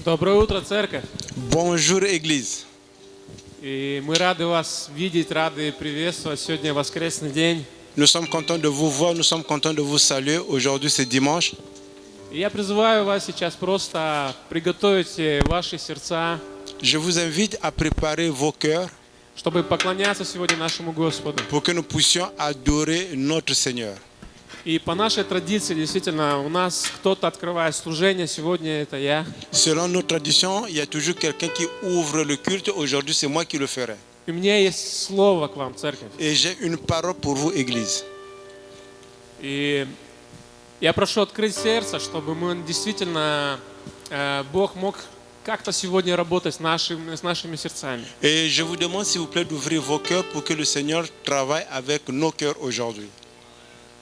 Доброе утро, церковь. Bonjour Église. И мы рады вас видеть, рады приветствовать. Сегодня воскресный день. Nous sommes contents de vous voir, nous sommes contents de vous saluer. Aujourd'hui c'est dimanche. И я призываю вас сейчас просто приготовить ваши сердца, Je vous invite à préparer vos cœurs чтобы поклоняться сегодня нашему Господу. pour que nous puissions adorer notre Seigneur. И по нашей традиции, действительно, у нас кто-то открывает служение. Сегодня это я. Selon nos traditions, il y a toujours quelqu'un qui ouvre le culte. Aujourd'hui c'est moi qui le ferai. И у меня есть слово к вам, церковь. Et j'ai une parole pour vous, Église. И я прошу открыть сердце, чтобы мы действительно, Бог мог как-то сегодня работать с нашими сердцами. Et je vous demande s'il vous plaît d'ouvrir vos cœurs pour que le Seigneur travaille avec nos cœurs aujourd'hui.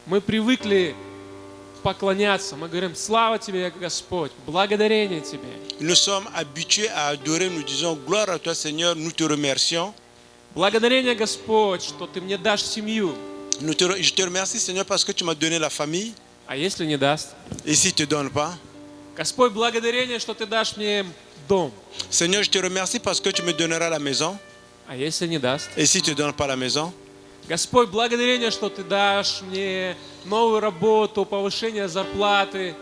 Мы привыкли поклоняться, мы говорим: слава тебе, Господь, благодарение тебе. Nous sommes habitués à adorer, nous disons gloire à toi Seigneur, nous te remercions. Благодарение, Господь, что ты мне дашь семью. Je te remercie Seigneur parce que tu m'as donné la famille. А если не даст? Et si tu ne te donnes pas? Господь, благодарение, что ты дашь мне дом. Seigneur, je te remercie parce que tu me donneras la maison. А если не даст? Et si tu ne donnes pas la maison? Господь, благодарение, что ты дашь мне новую работу, повышение зарплаты.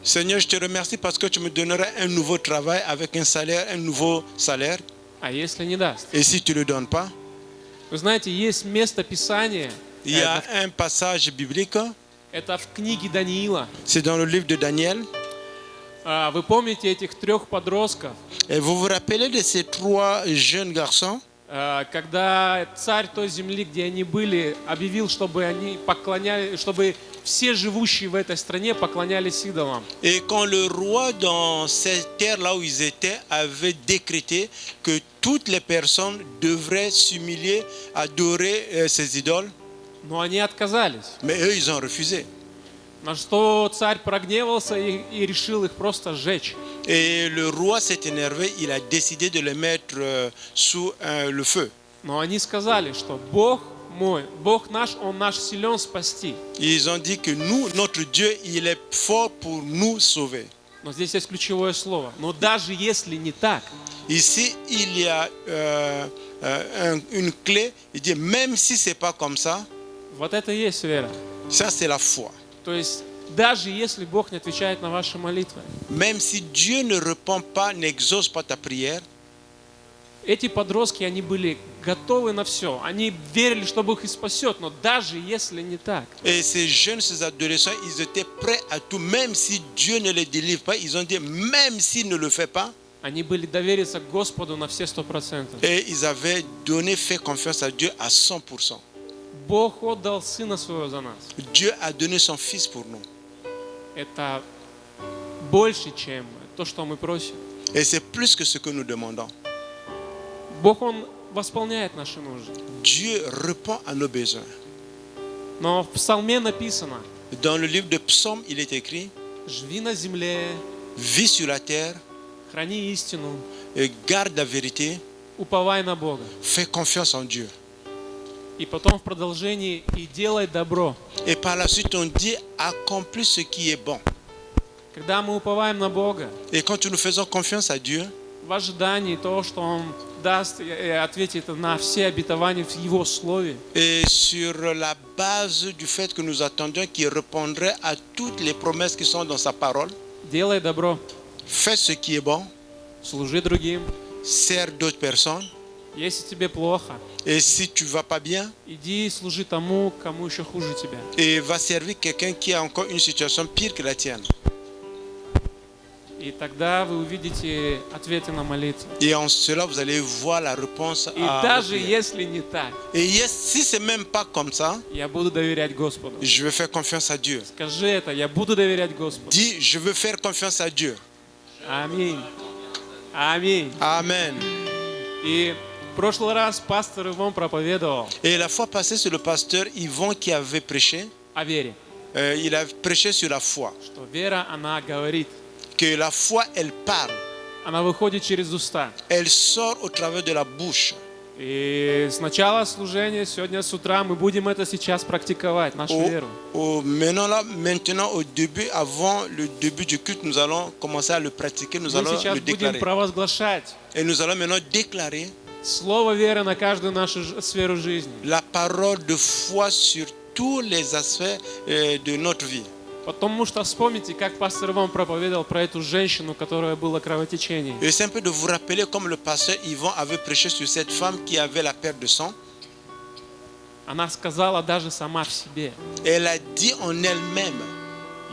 Seigneur, je te remercie parce que tu me donneras un nouveau travail avec un nouveau salaire. А если не даст? Et si tu ne le donnes pas? Вы знаете, есть место Писания. Il y a un passage biblique. Это в книге Даниила. C'est dans le livre de Daniel. Вы помните этих трех подростков? Et vous vous rappelez de ces trois jeunes garçons? Когда царь той земли, где они были, объявил, чтобы они поклонялись, чтобы все живущие в этой стране поклонялись идолам. Et quand le roi dans cette terre là où ils étaient avait décrété que toutes les personnes devraient s'humilier, adorer ces idoles, Но они отказались. mais eux ils ont refusé. На что царь прогневался и решил их просто сжечь. Et le roi s'est énervé, il a décidé de les mettre sous le feu. Но они сказали, что Бог мой, Бог наш, Он наш силен спасти. Ils ont dit que nous, notre Dieu, il est fort pour nous sauver. Но здесь есть ключевое слово. Но даже если не так, Ici, il y a une clé. Il dit, même si ce n'est pas comme ça, вот это и есть вера. ça c'est la foi. То есть даже если Бог не отвечает на ваши молитвы, Même si Dieu ne répond pas, n'exauce pas ta prière, эти подростки, они были готовы на все. Они верили, что Бог их спасет, но даже если не так. et ces jeunes, ces adolescents, ils étaient prêts à tout, même si Dieu ne les délivre pas, ils ont dit, même s'il ne le fait pas, Они были довериться Господу на все 100%. et ils avaient fait confiance à Dieu à 100%. Бог отдал Сына Своего за нас. Dieu a donné son Fils pour nous. Это больше, чем то, что мы просим. Et c'est plus que ce que nous demandons. Бог, Он восполняет наши нужды. Dieu répond à nos besoins. Но в Псалме написано: Dans le livre de Psaume, il est écrit, живи на земле, vis sur la terre, храни истину, et garde la vérité, уповай на Бога. fais confiance en Dieu. И потом в продолжении: и делай добро. Et par la suite, on dit, accomplis ce qui est bon. Когда мы уповаем на Бога, Et quand nous faisons confiance à Dieu, в ожидании того, что Он даст и ответит на все обетования в Его Слове, et sur la base du fait que nous attendions qu'il répondrait à toutes les promesses qui sont dans sa parole, делай добро, fais ce qui est bon, служи другим. sers d'autres personnes, Если тебе плохо, et si tu ne vas pas bien, иди и служи тому, кому еще хуже тебя. et va servir quelqu'un qui a encore une situation pire que la tienne. И тогда вы увидите ответы на молитву. Et en cela, vous allez voir la réponse И à даже votre prière. если не так, Et si c'est même pas comme ça, я буду доверять Господу. je vais faire confiance à Dieu. Скажи это: я буду доверять Господу. Dis, je veux faire confiance à Dieu. Аминь. Аминь. Amen. И в прошлый раз пастор Иван проповедовал Et la fois passée, c'est le pasteur Yvon qui avait prêché. о вере. Il a prêché sur la foi. Что вера, она говорит. Que la foi, elle parle. Она выходит через уста. Elle sort au travers de la bouche. И с начала служения, сегодня с утра, мы будем это сейчас практиковать, нашу веру. Maintenant, au début, avant le début du culte, nous allons commencer à le pratiquer, nous Мы allons сейчас le будем déclarer. провозглашать Et nous allons maintenant déclarer слово веры на каждую нашу сферу жизни. la parole de foi sur tous les aspects de notre vie. Потому что вспомните, как пастор Иван проповедовал про эту женщину, у которой было кровотечение. Et c'est un peu de vous rappeler comme le pasteur Yvan avait prêché sur cette femme qui avait la perte de sang. Она сказала даже сама в себе: Elle a dit en elle-même,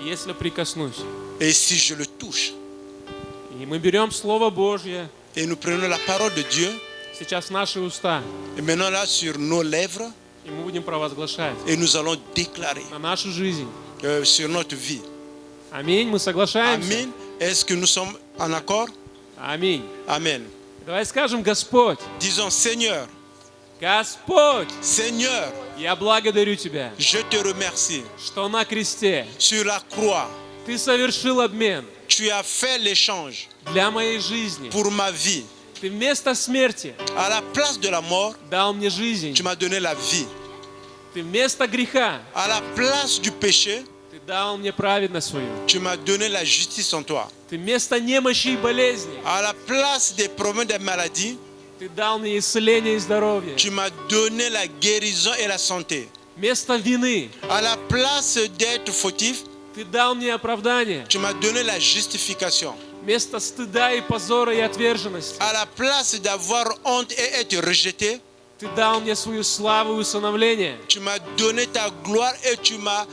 если прикоснусь. et si je le touche, И мы берем Слово Божье et nous prenons la parole de Dieu, сейчас в наши уста, et maintenant là sur nos lèvres, и мы будем провозглашать et nous allons déclarer на нашу жизнь. sur notre vie. Аминь, мы соглашаемся. Amen. Est-ce que nous sommes en accord? Аминь. Amen. Давай скажем: Господь, Disons, Seigneur, Господь, Seigneur, я благодарю Тебя, je te remercie. что на кресте Sur la croix, Ты совершил обмен tu as fait l'échange для моей жизни. pour ma vie. Ты вместо смерти À la place de la mort, дал мне жизнь. tu m'as donné la vie. Ты вместо греха À la place du péché, Ты дал мне праведность свою. tu m'as donné la justice en toi. Ты вместо немощи и болезни À la place des problèmes des maladies, Ты дал мне исцеление и здоровье. tu m'as donné la guérison et la santé. Вместо вины À la place d'être fautif, Ты дал мне оправдание. tu m'as donné la justification. Вместо стыда и позора и отверженности À la place d'avoir honte et être rejeté, Ты дал мне свою славу и усыновление. tu m'as donné ta gloire et tu m'as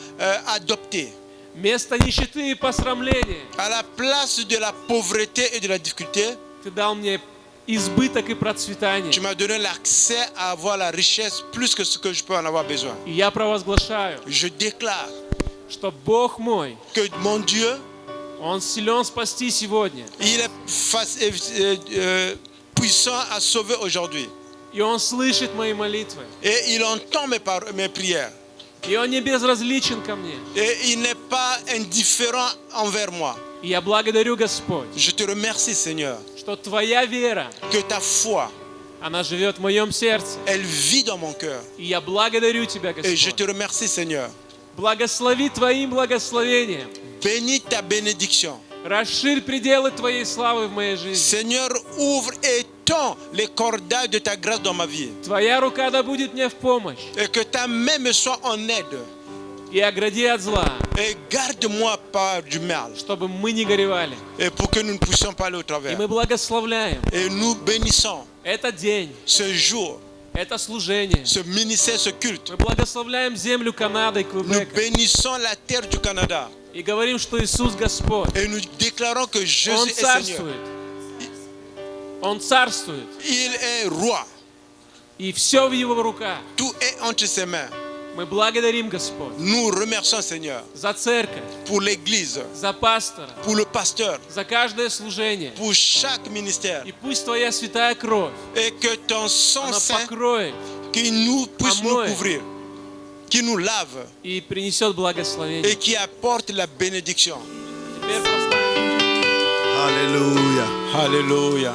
adopté. Вместо нищеты и посрамления À la place de la pauvreté et de la difficulté, Ты дал мне избыток и процветание. tu m'as donné l'accès à avoir la richesse plus que ce que je peux en avoir besoin. И я провозглашаю, Je déclare что Бог мой, que mon Dieu, Он силен спасти сегодня. il est puissant à sauver aujourd'hui. И Он слышит мои молитвы. Et il entend mes prières. И Он не безразличен ко мне. Et il n'est pas indifférent envers moi. И я благодарю, Господь, Je te remercie, Seigneur, что Твоя вера, que ta foi, она живет в моем сердце. elle vit dans mon cœur. И я благодарю Тебя, Et je Господь. te remercie, Seigneur. Благослови Твоим благословением. Bénis ta bénédiction. Расширь пределы Твоей славы в моей жизни. Seigneur, ouvre et étends les cordages de ta grâce dans ma vie. Твоя рука да будет мне в помощь. Et que ta main me soit en aide. И огради от зла, Et garde-moi pas du mal. чтобы мы не горевали. Et pour que nous ne puissions pas aller au И travers. мы благословляем Et nous bénissons этот день, ce jour, это служение. ce ministère, ce culte. Мы благословляем землю Канады и Nous Квебека. bénissons la terre du Canada. И говорим, что Иисус Господь. Et nous déclarons que Он Jésus est Seigneur. царствует. Он царствует. Il est roi. И все в Его руках. Tout est entre ses mains. Мы благодарим, Господь, Nous remercions Seigneur за церковь, pour l'église, за пастора, pour le pasteur, за каждое служение. pour chaque ministère. И пусть Твоя святая кровь, Et que ton sang она saint покроет qui nous puisse nous Amen. couvrir, qui nous lave и принесет et благословение. qui apporte la bénédiction. Теперь прославим. Hallelujah. Alléluia.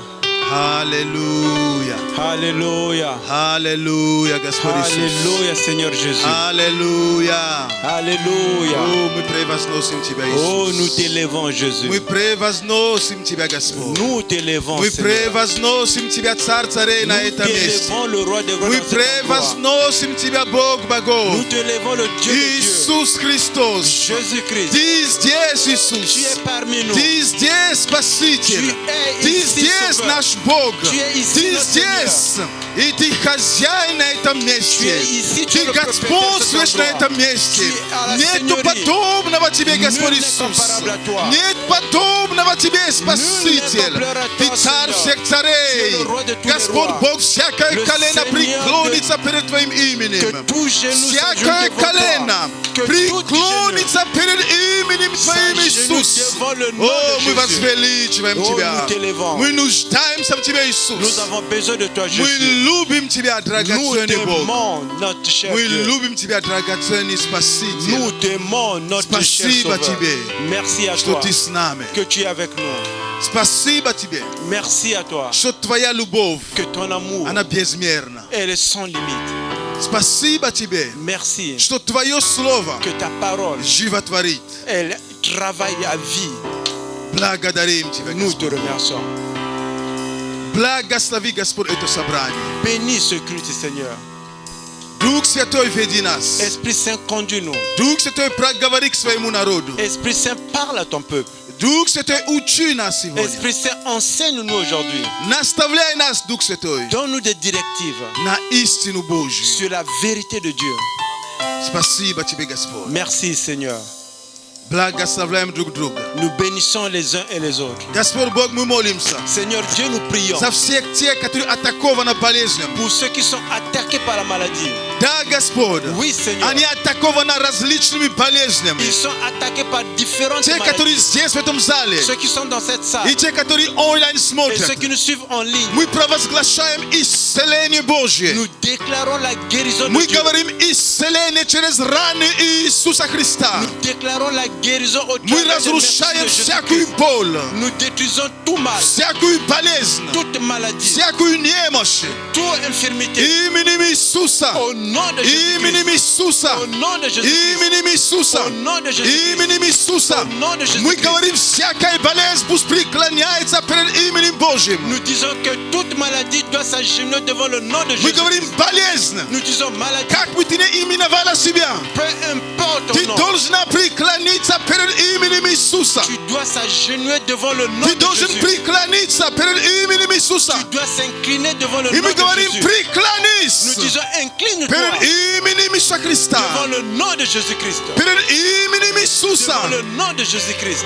Hallelujah. Alléluia. Hallelujah, Господь Иисус. Alléluia, Seigneur Jésus. Hallelujah. Alléluia. О, мы превозносим Тебя, Oh, nous Иисус. t'élèvons, Jésus. Мы превозносим Тебя, Господь. Nous t'élèvons, Мы Seigneur. превозносим Тебя, Царь царей, на Nous этом месте. t'élèvons le roi des rois Мы dans cet endroit. превозносим Тебя, Бог богов. Nous t'élèvons le Dieu des dieux. Иисус Христос. Jésus-Christ. Ты здесь, Tu es Иисус. parmi nous. Ты здесь, Спаситель. Tu es Ты ici, здесь, Sauveur. наш Бог. Tu es ici, Ты notre здесь. И Ты хозяин на этом месте. Tu es ici, tu es Ты le господствуешь propriétaire на de cet этом месте. Tu es à la Нету seigneurie. подобного Тебе, Nul Господь n'est Иисус. comparable à toi. Нет подобного Тебе, Спаситель. comparable à Ты toi, Царь Seigneur. всех царей. Tu es le roi de tous les Господь rois. Бог, всякое Le колено Seigneur преклонится перед Твоим Que именем. tout genou Всякое колено преклонится перед именем Твоим, Иисус. О, мы возвеличиваем Oh, Тебя. nous t'élèvons. Мы нуждаемся в Тебе, Иисус. Nous avons besoin de toi, Мы Jésus. любим Тебя, Nous драгоценный Бог. t'aimons, notre cher Мы Dieu. любим Тебя, драгоценный Nous Спаситель, t'aimons, notre cher Спасибо Sauveur. Тебе, Merci à что toi Ты с нами. que tu es avec nous. Спасибо тебе, Merci à toi. что твоя любовь, Que ton amour, она безмерна. elle est sans limite. Спасибо тебе, Merci. что твое слово Que ta parole, животворит. elle travaille à vie. Благодарим тебя, Nous te Господь. remercions. Благослови, Господь, это собрание. Bénis ce culte, Seigneur. Дух Святой, веди нас. Esprit Saint, conduis-nous. Дух Святой, проговори к своему народу. Esprit Saint, parle à ton peuple. Дух Святой, учи нас сегодня. Esprit Saint, enseigne-nous aujourd'hui. Наставляй нас, Дух Святой, Donne-nous des directives на истину Божью. sur la vérité de Dieu. Спасибо тебе, Господь. Merci, Seigneur. Благословляем друг друга. Nous bénissons les uns et les autres. Господь Бог, мы молимся Seigneur Dieu, nous prions за всех тех, которые атакованы болезнью. pour ceux qui sont attaqués par la maladie. Да, Господь, Oui, Seigneur. они атакованы различными болезнями. Ils sont attaqués par différentes Те, которые maladies. здесь, в этом зале, Ceux qui sont dans cette salle и те, которые онлайн et ceux смотрят, qui nous suivent en ligne, мы провозглашаем исцеление Божье. nous déclarons la guérison de Мы Dieu. говорим исцеление через раны Иисуса Христа. Nous déclarons la guérison au Мы travers des merci de разрушаем Jésus-Christ. всякую боль, Nous détruisons tout mal, всякую болезнь, toute maladie, всякую немощь. toute infirmité. Именем Иисуса. Au nom de Jésus-Christ. Именем Иисуса. Au nom de Jésus-Christ. Именем Иисуса. Au nom de Jésus-Christ. Именем Иисуса. Au nom de Jésus-Christ. Мы говорим, всякая болезнь пусть преклоняется перед именем Божьим. Nous disons que toute maladie doit s'agenouiller devant le nom de Мы Jésus. говорим, болезнь, Nous disons maladie, как бы ты ни именовала себя, peu importe ты ton nom, должна преклониться перед именем Иисуса. tu dois s'agenouiller devant le nom Ты de должен Jésus. преклониться перед именем Иисуса. Tu dois s'incliner devant le И nom мы de говорим, Jésus. преклонись Nous disons incline-toi перед именем Иисуса Христа. devant le nom de Jésus-Christ. Перед именем Иисуса. Devant le nom de Jésus-Christ.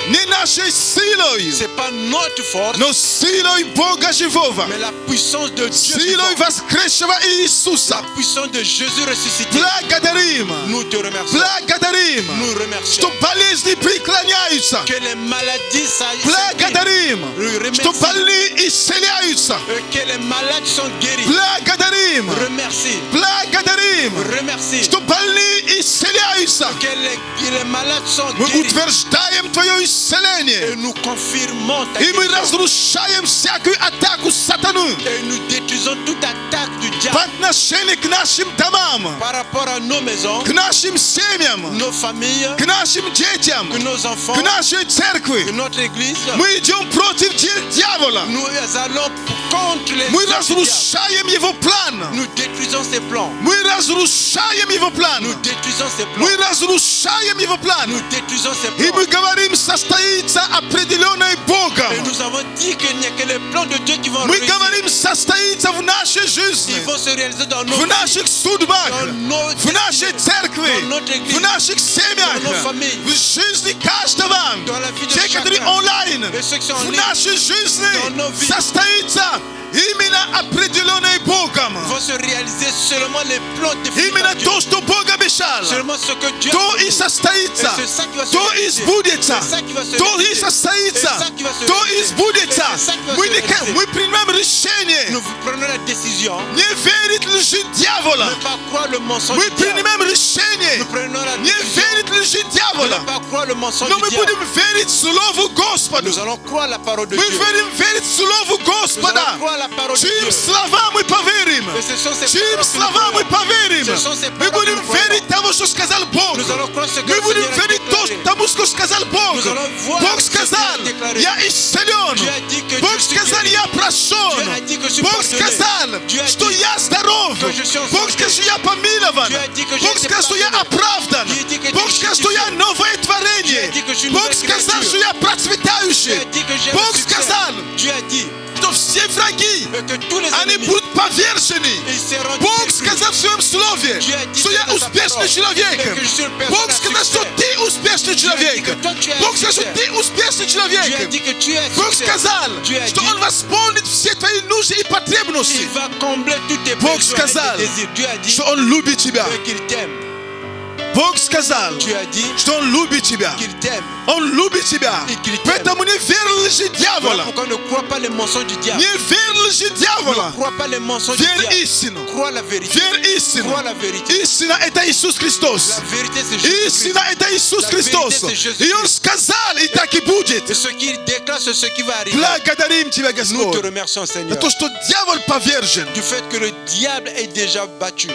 Не нашей силой, C'est pas notre force, но силой Бога живого. mais la puissance de Dieu Силой vivant. воскресшего Иисуса. La puissance de Jésus ressuscité. Благодарим. Nous te remercions. Благодарим. Nous remercions. Что болезни преклоняются. Que les maladies Благодарим. Что больные исцеляются. que les malades sont guéris. Благодарим. Remercie. Благодарим. Remercie. Что больные исцеляются. Que les malades sont Мы guéris. утверждаем Твое Et исцеление. nous confirmons ta И мы guérison. разрушаем всякую атаку сатаны Et nous détruisons toute attaque du по diable отношению к нашим домам, par rapport à nos maisons, к нашим семьям, nos familles, к нашим детям, que nos enfants, к нашей que церкви. notre église. Мы идем против дьявола. Nous allons contre les Мы œuvres du diable. разрушаем его план. Nous détruisons ses plans. Мы разрушаем его план. Nous détruisons ses plans. Мы разрушаем его план. Nous détruisons ses И plans. мы говорим, состоится определенное Богом. Et nous avons dit qu'il n'y a que les plans de Dieu qui vont Мы réussir. говорим, состоится в нашей Ils жизни, vont se réaliser dans nos в vies, наших судьбах, dans nos в нашей destinées, церкви, dans notre église, в наших семьях, dans nos familles, в жизни каждого, dans la vie de те, которые chacun, онлайн, et ceux qui sont en в ligne, нашей жизни dans nos vies. состоится именно определенное Богом. vont se réaliser seulement les plans définis Именно par Dieu. то, что Бог обещал, Seulement ce que Dieu a то и promis. состоится, Et c'est ça qui va se то и réaliser. сбудется, C'est ça qui va se то и réaliser. состоится, C'est ça qui va se то и réaliser. сбудется. C'est ça qui va Мы se réaliser. мы принимаем решение Nous prenons la décision не верить лжи дьявола. de ne pas croire le mensonge Мы du diable. принимаем решение Nous prenons la не décision верить лжи de дьявола. ne pas croire le mensonge Но du мы diable. будем верить Слову Господу. Nous allons croire la parole de Мы Dieu. будем верить Слову Nous Господа. allons croire la parole de Чьим Dieu. словам мы поверим? Et ce sont ces Чьим paroles que nous словам мы croyons. поверим? Ce sont ces Мы paroles будем que nous croyons. верить тому, что сказал Бог. Nous allons croire ce que Мы le будем Seigneur a верить déclaré. тому, что сказал Бог. Nous allons voir Бог ce que Dieu сказал, a déclaré. я исцелен. Dieu a dit que Бог je suis сказал, guéri. я прощен. Dieu a dit que je suis Бог pardonné. сказал, Dieu a что dit я здоров. que je suis en Бог santé. сказал, что я помилован. Dieu a dit que j'ai Бог été сказал, что я pardonné. оправдан. Dieu a dit que Бог j'ai сказал, été что я justifié. новое Dieu a творение. dit que je suis une Бог nouvelle сказал, créature. что я Dieu процветающий. a dit que j'ai Бог le succès. сказал, Dieu a dit что все враги, et que tous les они ennemis будут повержены. ils seront Бог détruits. сказал в своем слове, Dieu a dit что я dans sa успешный parole человек. que je suis une personne Бог à сказал, что succès. ты успешный человек. que toi, tu as Бог un сказал, что succès. ты успешный Dieu a человек. dit que tu es Бог succès. сказал, Dieu a что dit Он восполнит все твои нужды и потребности. il va combler toutes tes Бог besoins et сказал, tes désirs. Dieu a dit что Он любит тебя. qu'il t'aime. Бог Bог сказал, Tu as dit что Он любит тебя. qu'il t'aime. Он любит тебя. И qu'il t'aime. Поэтому не верь лжи Voilà дьявола. pourquoi ne crois pas les mensonges du diable. Не верь лжи Ne дьявола. crois pas les mensonges du Верь diable. истину. Crois la vérité. Верь истину. Crois la vérité. Истина это Иисус Христос. La vérité c'est Jésus-Christ. Истина это Иисус La Христос. vérité, c'est Jésus-Christ. И Он сказал, и так и будет. Et ce qu'il déclare, c'est ce qui va arriver. Благодарим Тебя, Nous te Господь. remercions, За Seigneur, то, что дьявол повержен. du fait que le diable est déjà battu,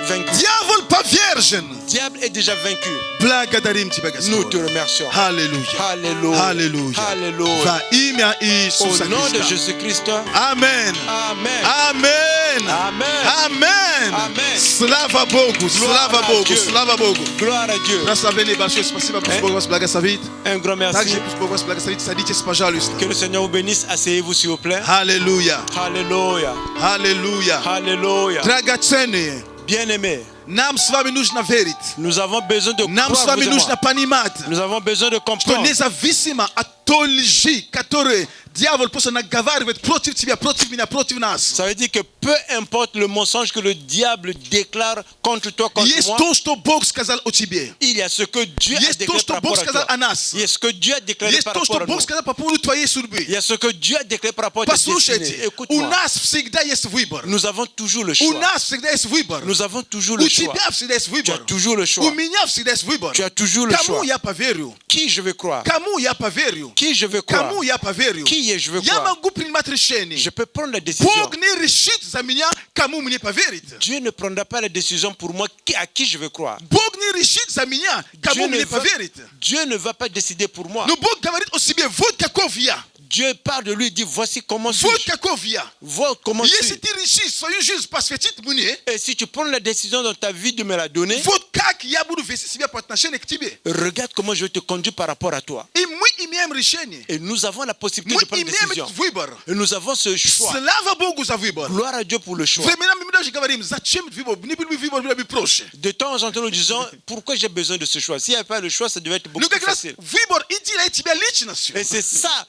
vaincu. Дьявол повержен. Le diable est déjà vaincu. Благодарим Тебя, Nous te Господь. remercions. Аллилуйя. Alléluia. Аллилуйя. Alléluia. Во имя Au Иисуса nom de Христа. Jésus-Christ. Амен. Amen. Амен. Amen. Амен. Amen. Слава Богу. Слава à Богу. Dieu. Слава Богу. Gloire à Dieu. Прославление большое. Спасибо. Пусть Бог вас благословит. Un grand merci. Также пусть Бог вас благословит. Садитесь, пожалуйста. Que le Seigneur vous bénisse. Asseyez-vous, s'il vous plaît. Аллилуйя. Alléluia. Аллилуйя. Alléluia. Драгоценные, Bien-aimés, нам с вами нужно верить. nous avons besoin de Нам с croire, вами vous et moi. нужно понимать, Nous avons besoin de что comprendre независимо от той лжи, которую дьявол просто наговаривает против тебя, против меня, против нас, Ça veut dire que peu importe le mensonge que le diable déclare contre toi, contre есть moi, то, что Бог сказал о тебе. il y a ce que Dieu a Есть то, déclaré что par Бог rapport à сказал toi. о нас. Il y a ce que Dieu a déclaré Есть par то, rapport что à Бог nous. сказал по поводу твоей судьбы. Il y a ce que Dieu a déclaré par rapport à ta destinée. Послушайте, у Écoute-moi. нас всегда есть выбор. Nous avons toujours le У choix. нас всегда есть выбор. Nous avons toujours У le choix. тебя всегда есть Tu as выбор. toujours le У choix. меня всегда есть выбор. Tu as toujours le Кому choix. я поверю? Qui je veux croire? Кому я поверю? Qui je veux croire? Кому я поверю? Qui je veux Я croire? могу принимать решение. Je peux prendre la décision. Бог не решит за меня, кому мне поверить. Dieu ne prendra pas la décision pour moi à qui je veux croire. Бог не решит за меня, кому мне поверить. Dieu ne va pas décider pour moi. Но Бог говорит о себе, вот каков я. Dieu parle de lui et dit voici comment Вот suis-je. каков я. Voilà comment Если suis. ты решишь свою жизнь посвятить мне, Et si tu prends la décision dans ta vie de me la donner, вот как я буду вести себя по отношению к тебе. regarde comment je vais te conduire par rapport à toi. И мы имеем решение. Et nous avons la possibilité Мы de prendre une имеем décision. этот выбор. Et nous avons ce choix. Слава Богу за выбор. Gloire à Dieu pour le choix. Временами мы даже говорим, зачем выбор? Не был бы выбор, было бы проще. De temps en temps, nous disons pourquoi j'ai besoin de ce choix. S'il n'y avait pas le choix, ça devait être beaucoup Ну plus как раз facile. выбор и делает тебя личностью. Et c'est ça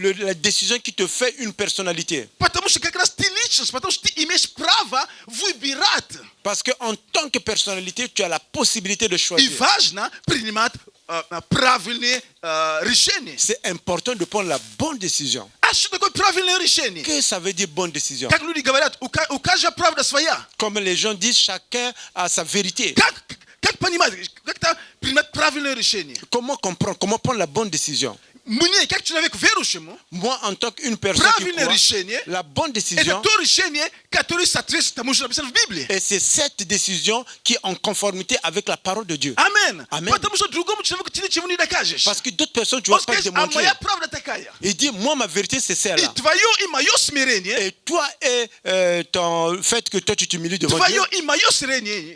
la décision qui te fait une personnalité. Потому что как раз ты личность, потому что ты имеешь право выбирать. Parce qu'en tant que personnalité, tu as la possibilité de И choisir. важно принимать правильные решения. C'est important de prendre la bonne décision. А что такое правильное решение? Qu'est-ce que ça veut dire bonne décision? Как люди говорят, у каждого правда своя. Comme les gens disent, chacun a sa vérité. Как понимать, как-то принимать правильное решение? Comment comprendre, comment prendre la bonne décision? Мне, как человек верующему, Moi, en tant qu'une personne qui правильное croit, решение la bonne это décision, то решение, которое соответствует тому, что написано в Библии. et c'est cette décision qui est en conformité avec la parole de Dieu. Амен. Amen. Потому что другому человеку ты ничего не докажешь. Parce que d'autres personnes, tu ne Он vas pas скажет, а démontrer. моя правда такая. Il dit, moi, ma vérité, c'est И celle-là. твое, и мое смирение, Et toi, et ton fait que toi, tu t'humilies devant Dieu, твое и мое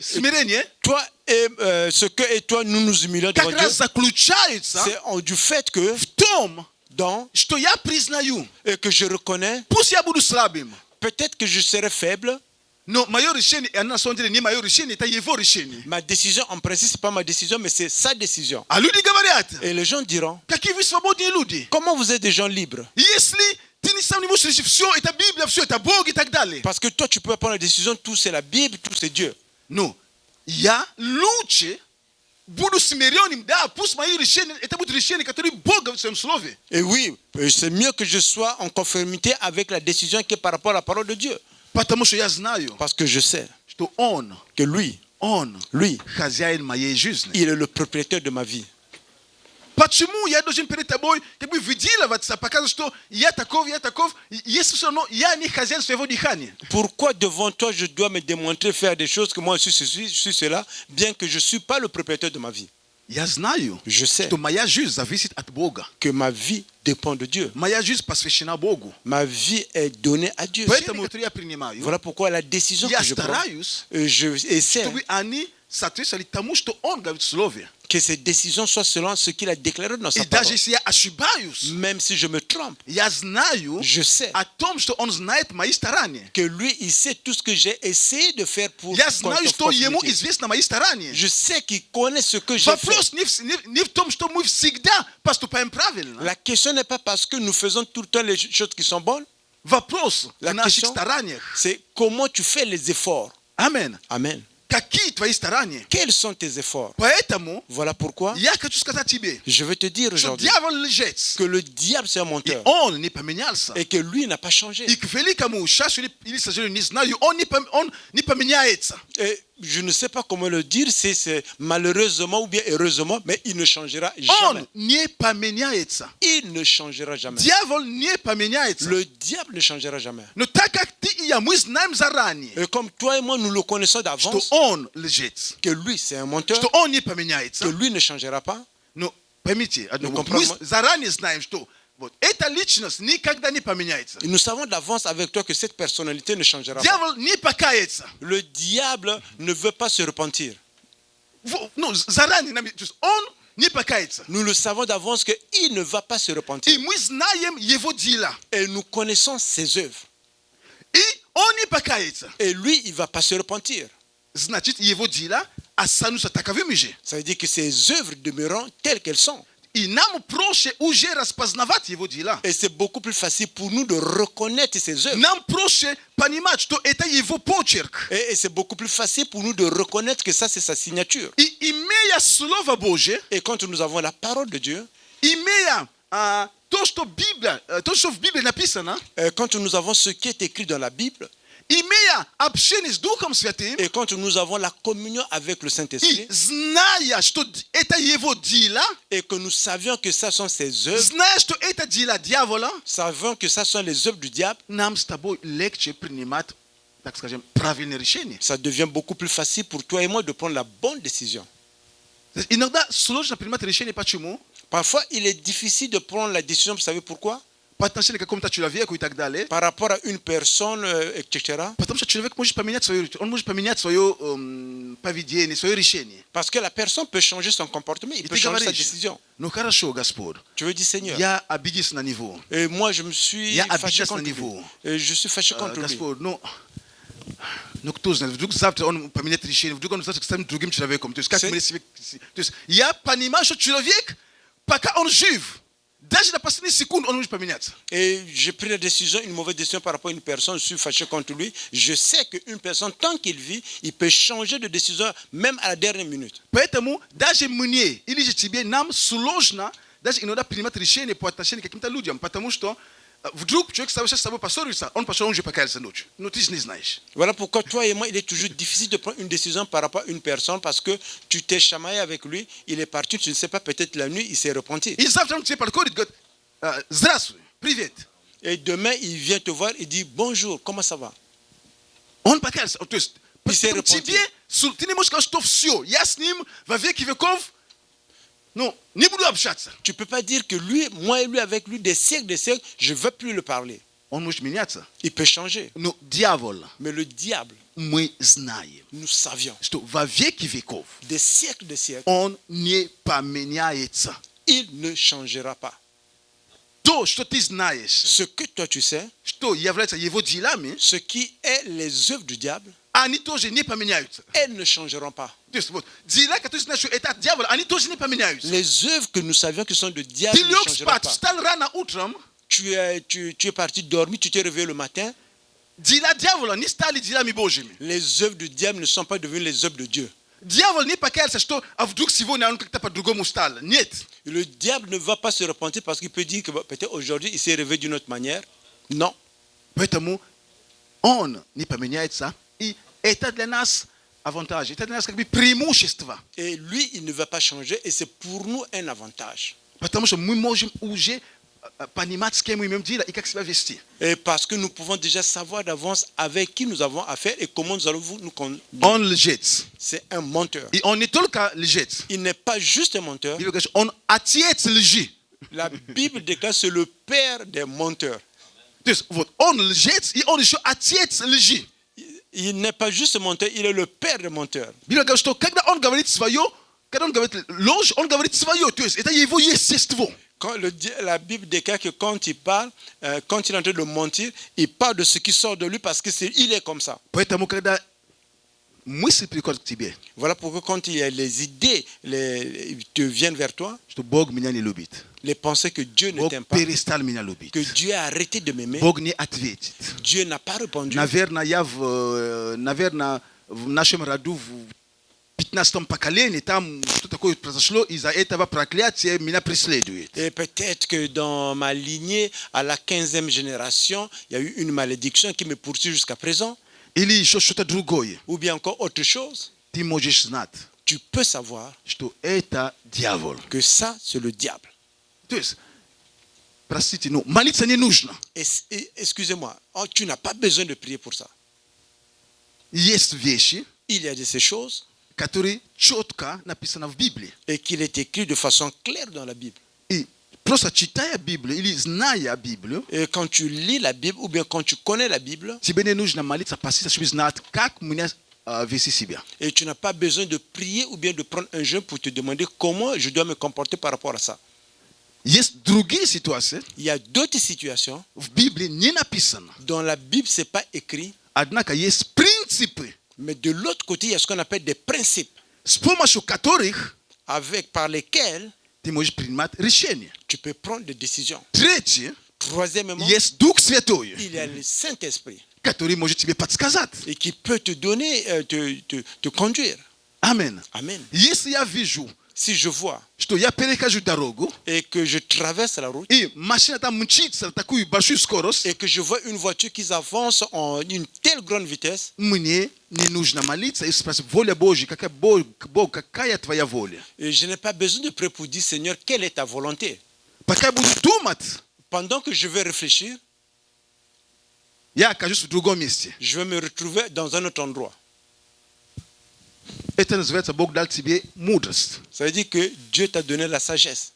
смирение, toi, et ce que et toi, nous nous humilions devant как Dieu, раз заключается c'est du fait que, в том, dans, что я признаю, et que je reconnais, пусть я буду слабым, peut-être que je serai faible, но мое решение, и на самом деле не мое решение, это его решение. ma décision, en principe, c'est pas ma décision, mais c'est sa décision. А люди говорят, Et les gens diront, какие вы свободные люди. comment vous êtes des gens libres? Если ты сам не можешь решить все, это Библия, все, это Бог и так далее. Parce que toi, tu peux prendre la décision, tout c'est la Bible, tout c'est Dieu. Ну, я лучше буду смиренным, да, пусть мои решения, это будут решения, которые Бог говорит в своем слове. Et oui, c'est mieux que je sois en conformité avec la décision qui est par rapport à la parole de Dieu. Потому что я знаю, Parce que je sais что Он, que lui, хозяин моей жизни. il est le propriétaire de ma vie. Почему я должен перед тобой как бы выделываться, показывать, что я таков, если все равно я не хозяин своего дыхания? Pourquoi devant toi je dois me démontrer, faire des choses que moi je suis cela, bien que je ne suis pas le propriétaire de ma vie? Я знаю, Je sais что моя жизнь зависит от Бога. que ma vie dépend de Dieu. Моя жизнь посвящена Богу. Ma vie est donnée à Dieu. Поэтому, я принимаю, Voilà pourquoi la décision я que je prends, стараюсь, je essaie чтобы они соответствовали тому, что Он говорит в Слове. que ces décisions soient selon ce qu'il a déclaré dans И sa parole. даже если я ошибаюсь, Même si je me trompe, я знаю je sais о том, что Он знает мои старания. que lui, il sait tout ce que j'ai essayé de faire pour Я знаю, что Ему conformité. известно мои старания. Je sais qu'il connaît ce que j'ai fait. Вопрос не в том, что мы всегда поступаем правильно. La question n'est pas parce que nous faisons tout le temps les choses qui sont bonnes. Вопрос в La наших question, стараниях. c'est comment tu fais les efforts. Амен. Amen. какие твои старания? Quels sont tes efforts? Поэтому Voilà pourquoi я хочу сказать тебе, je veux te dire что aujourd'hui дьявол лжец, que le diable c'est un и menteur он не поменялся. et que lui n'a pas changé. И к великому счастью или сожалению, не знаю, он не поменяется. Et je ne sais pas comment le dire, si c'est malheureusement ou bien heureusement, mais il ne changera Он jamais. не поменяется. Il ne changera jamais. Дьявол не поменяется. Le diable ne changera jamais. Но так как ты и я, мы знаем заранее, Et comme toi et moi, nous le connaissons что d'avance, он лжец, que lui c'est un menteur, что он не que поменяется. lui ne changera pas, Но поймите, одно, Ну, мы компромисс. заранее знаем, что вот эта личность никогда не поменяется. et nous savons d'avance avec toi que cette personnalité ne changera pas. Дьявол не покается. Le diable ne veut pas se repentir. Ну, заранее, то есть он не покается. Nous le savons d'avance qu'il ne va pas se И repentir. мы знаем его дела. Et nous connaissons ses œuvres. И он не покается. Et lui, il ne va pas se repentir. Значит, его дела останутся таковыми же. Ça veut dire que ses œuvres demeureront telles qu'elles sont. И нам проще уже распознавать его дела. Et c'est beaucoup plus facile pour nous de reconnaître ses œuvres. Нам проще понимать, что это его почерк. Et c'est beaucoup plus facile pour nous de reconnaître que ça, c'est sa signature. И имея Слово Божие, Et quand nous avons la parole de Dieu, имея то, что в Библии написано, quand nous avons ce qui est écrit dans la Bible, имея общение с Духом Святым, et quand nous avons la communion avec le и Saint-Esprit, зная, что это его дела, et que nous savions que ça sont ses œuvres, зная, что это дела дьявола, savions que ça sont les œuvres du diable, нам с тобой легче принимать, так скажем, правильные решения. ça devient beaucoup plus facile pour toi et moi de prendre la bonne décision. Иногда сложно принимать решения. Почему? Parfois, il est difficile de prendre la décision, vous savez pourquoi? По отношению к какому-то человеку и так далее. Par rapport à une personne, etc. Потому что человек может поменять он может поменять свое поведение, свое решение. Parce que la personne peut changer son comportement, il И peut ты changer sa говоришь, décision. ну хорошо, Господь, Tu veux dire, Seigneur, я обиделся на него. et moi je me suis Я fâché обиделся contre на lui. него. Et je suis fâché contre lui. Господь, ну кто знает, вдруг завтра он поменяет решение, вдруг он завтра станет другим человеком. То есть как мы себе... То есть я понимаю, что человек, пока он жив, даже на последние секунды он может поменяться. Et j'ai pris la décision, une mauvaise décision par rapport à une personne, je suis fâché contre lui. Je sais qu'une personne, tant qu'il vit, il peut changer de décision même à la dernière minute. Поэтому даже мне или же тебе нам сложно даже иногда принимать решения по отношению к каким-то людям, потому что вдруг человек сейчас с тобой поссорился, он пошел, он уже покаялся ночью. Но ты же не знаешь. Voilà pourquoi toi et moi, il est toujours difficile de prendre une décision par rapport à une personne parce que tu t'es chamaillé avec lui, il est parti, tu ne sais pas, peut-être la nuit, il s'est repenti. И завтра он к тебе подходит, говорит, здравствуй, привет. Et demain, il vient te voir, il dit bonjour, comment ça va? Он покаялся. То есть s'est repenti. тебе, ты не можешь сказать, что все, я с ним во веки веков, ну, не буду общаться. Tu ne peux pas dire que lui, moi et lui, avec lui, des siècles, je ne veux plus le parler. Он может меняться. Il peut changer. Но дьявол, Mais le diable, мы знаем, nous savions, что во веки веков des siècles, он не поменяется. il ne changera pas. То, что ты знаешь, Ce que toi tu sais, что является его делами, ce qui est les œuvres du diable, они тоже не поменяются. elles ne changeront pas. То есть вот дела, которые ты знаешь, что это от дьявола, они тоже не поменяются. Les œuvres que nous savions que sont de diable Ты ne лег changeront спать, pas. встал рано утром, Tu es parti dormir, tu t'es réveillé le matin. дела дьявола не стали делами Божьими. Les œuvres du diable ne sont pas devenues les œuvres de Dieu. Дьявол не покаялся, что а вдруг сегодня он как-то по-другому стал. Нет. Le diable ne va pas se repentir parce qu'il peut dire que peut-être aujourd'hui il s'est réveillé d'une autre manière. Non. Поэтому он не поменяется. И это для нас авантаж. Это для нас как бы преимущество. Et lui, il ne va pas changer et c'est pour nous un avantage. Потому что мы можем уже понимать, с кем мы имеем дело и как себя вести. Et parce que nous pouvons déjà savoir d'avance avec qui nous avons affaire et comment nous allons nous conduire. Он лжец. C'est un menteur. И он не только лжец. Il n'est pas juste un menteur. Библия говорит, он отец лжи. La Bible déclare c'est le père des menteurs. То есть вот он лжец, и он еще отец лжи. Il n'est pas juste un menteur, il est le père des menteurs. Библия говорит, что когда он говорит свое, когда он говорит ложь, он говорит свое. То есть это его естество. Quand la Bible déclare que quand il parle, quand il est en train de mentir, il parle de ce qui sort de lui parce qu'il est comme ça. Поэтому, когда мысли приходят к тебе, Voilà pourquoi quand il y a les idées te viennent vers toi, что Бог меня не любит, les pensées que Dieu ne Бог t'aime pas, перестал меня любить, que Dieu a arrêté de m'aimer, Бог не ответит. Dieu n'a pas répondu. Наверное, naszym radu w 15 pokolenie tam что такое произошло из-за этого проклятия меня преследует. Et peut-être que dans ma lignée, à la 15e génération, il y a eu une malédiction qui me poursuit jusqu'à présent. Или еще что-то другое. Ou bien encore autre chose. Ты можешь знать, Tu peux savoir что это дьявол. que ça, c'est le diable. То есть, простите, но молиться не нужно. Excusez-moi, tu n'as pas besoin de prier pour ça. Есть вещи, Il y a de ces choses которые четко написаны в Библии. et qu'il est écrit de façon claire dans la Bible. И просто читая Библию или зная Библию, Et quand tu lis la Bible ou bien quand tu connais la Bible, тебе не нужно молиться, поститься, чтобы знать, как мне вести себя. et tu n'as pas besoin de prier ou bien de prendre un jeûne pour te demander comment je dois me comporter par rapport à ça. Есть другие ситуации, Il y a d'autres situations в Библии не написано. dans la Bible, ce n'est pas écrit, Однако есть принципы, mais de l'autre côté, il y a ce qu'on appelle des principes с помощью которых par lesquels ты можешь принимать решения. tu peux prendre des décisions. Третье, Troisièmement, есть Дух Святой, il y a le Saint-Esprit который может тебе подсказать. et qui peut te donner, te conduire. Amen. Amen. Если я вижу, Si je vois что я перехожу дорогу, et que je traverse la route и машина там мчится на такую большую скорость, et que je vois une voiture qui avance en une telle grande vitesse, мне не нужно молиться и спросить, воля Божья, какая Бог, какая твоя воля? et je n'ai pas besoin de prier pour dire, Seigneur, quelle est ta volonté? Пока я буду думать, Pendant que je vais réfléchir, я окажусь в другом месте. je vais me retrouver dans un autre endroit. Это называется, Бог дал тебе мудрость. Ça veut dire que Dieu t'a donné la sagesse.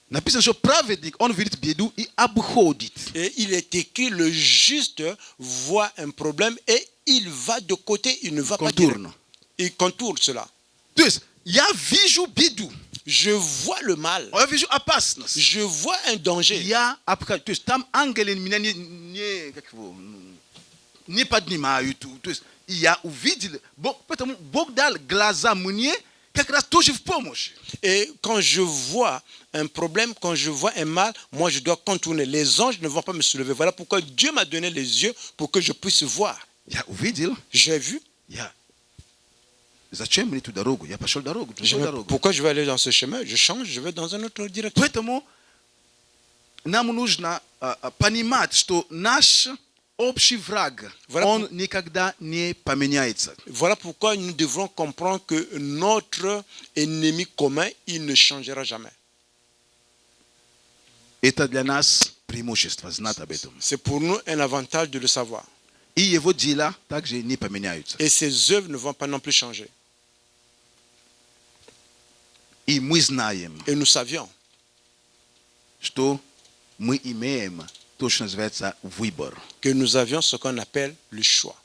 Написано, что праведник, он видит беду и обходит. Et il est écrit, le juste voit un problème et il va de côté, il ne va pas direct. Контурно. Il contourne cela. То есть, я вижу беду, Je vois le mal. я вижу опасность. Je vois un danger. Я обхожу. То есть, там ангелы меня не поднимают. То есть, я увидел, поэтому Бог дал глаза мне как раз тоже в помощь. Et quand je vois un problème, quand je vois un mal, moi je dois contourner. Les anges ne vont pas me soulever. Voilà pourquoi Dieu m'a donné les yeux pour que je puisse voir. Я увидел, J'ai vu. зачем мне ту дорогу? Я пошел дорогу, другую дорогу. Pourquoi je vais aller dans ce chemin? Je change, je vais dans une autre direction. Поэтому нам нужно понимать, что наш общий враг, он никогда не поменяется. Voilà pourquoi nous devrons comprendre que notre ennemi commun, il ne changera jamais. Это для нас преимущество, знать об этом. C'est pour nous un avantage de le savoir. И его дела также не поменяются. Et ses œuvres ne vont pas non plus changer. И мы знаем, Et nous savions что мы имеем то, что называется выбор. que nous avions ce qu'on appelle le choix.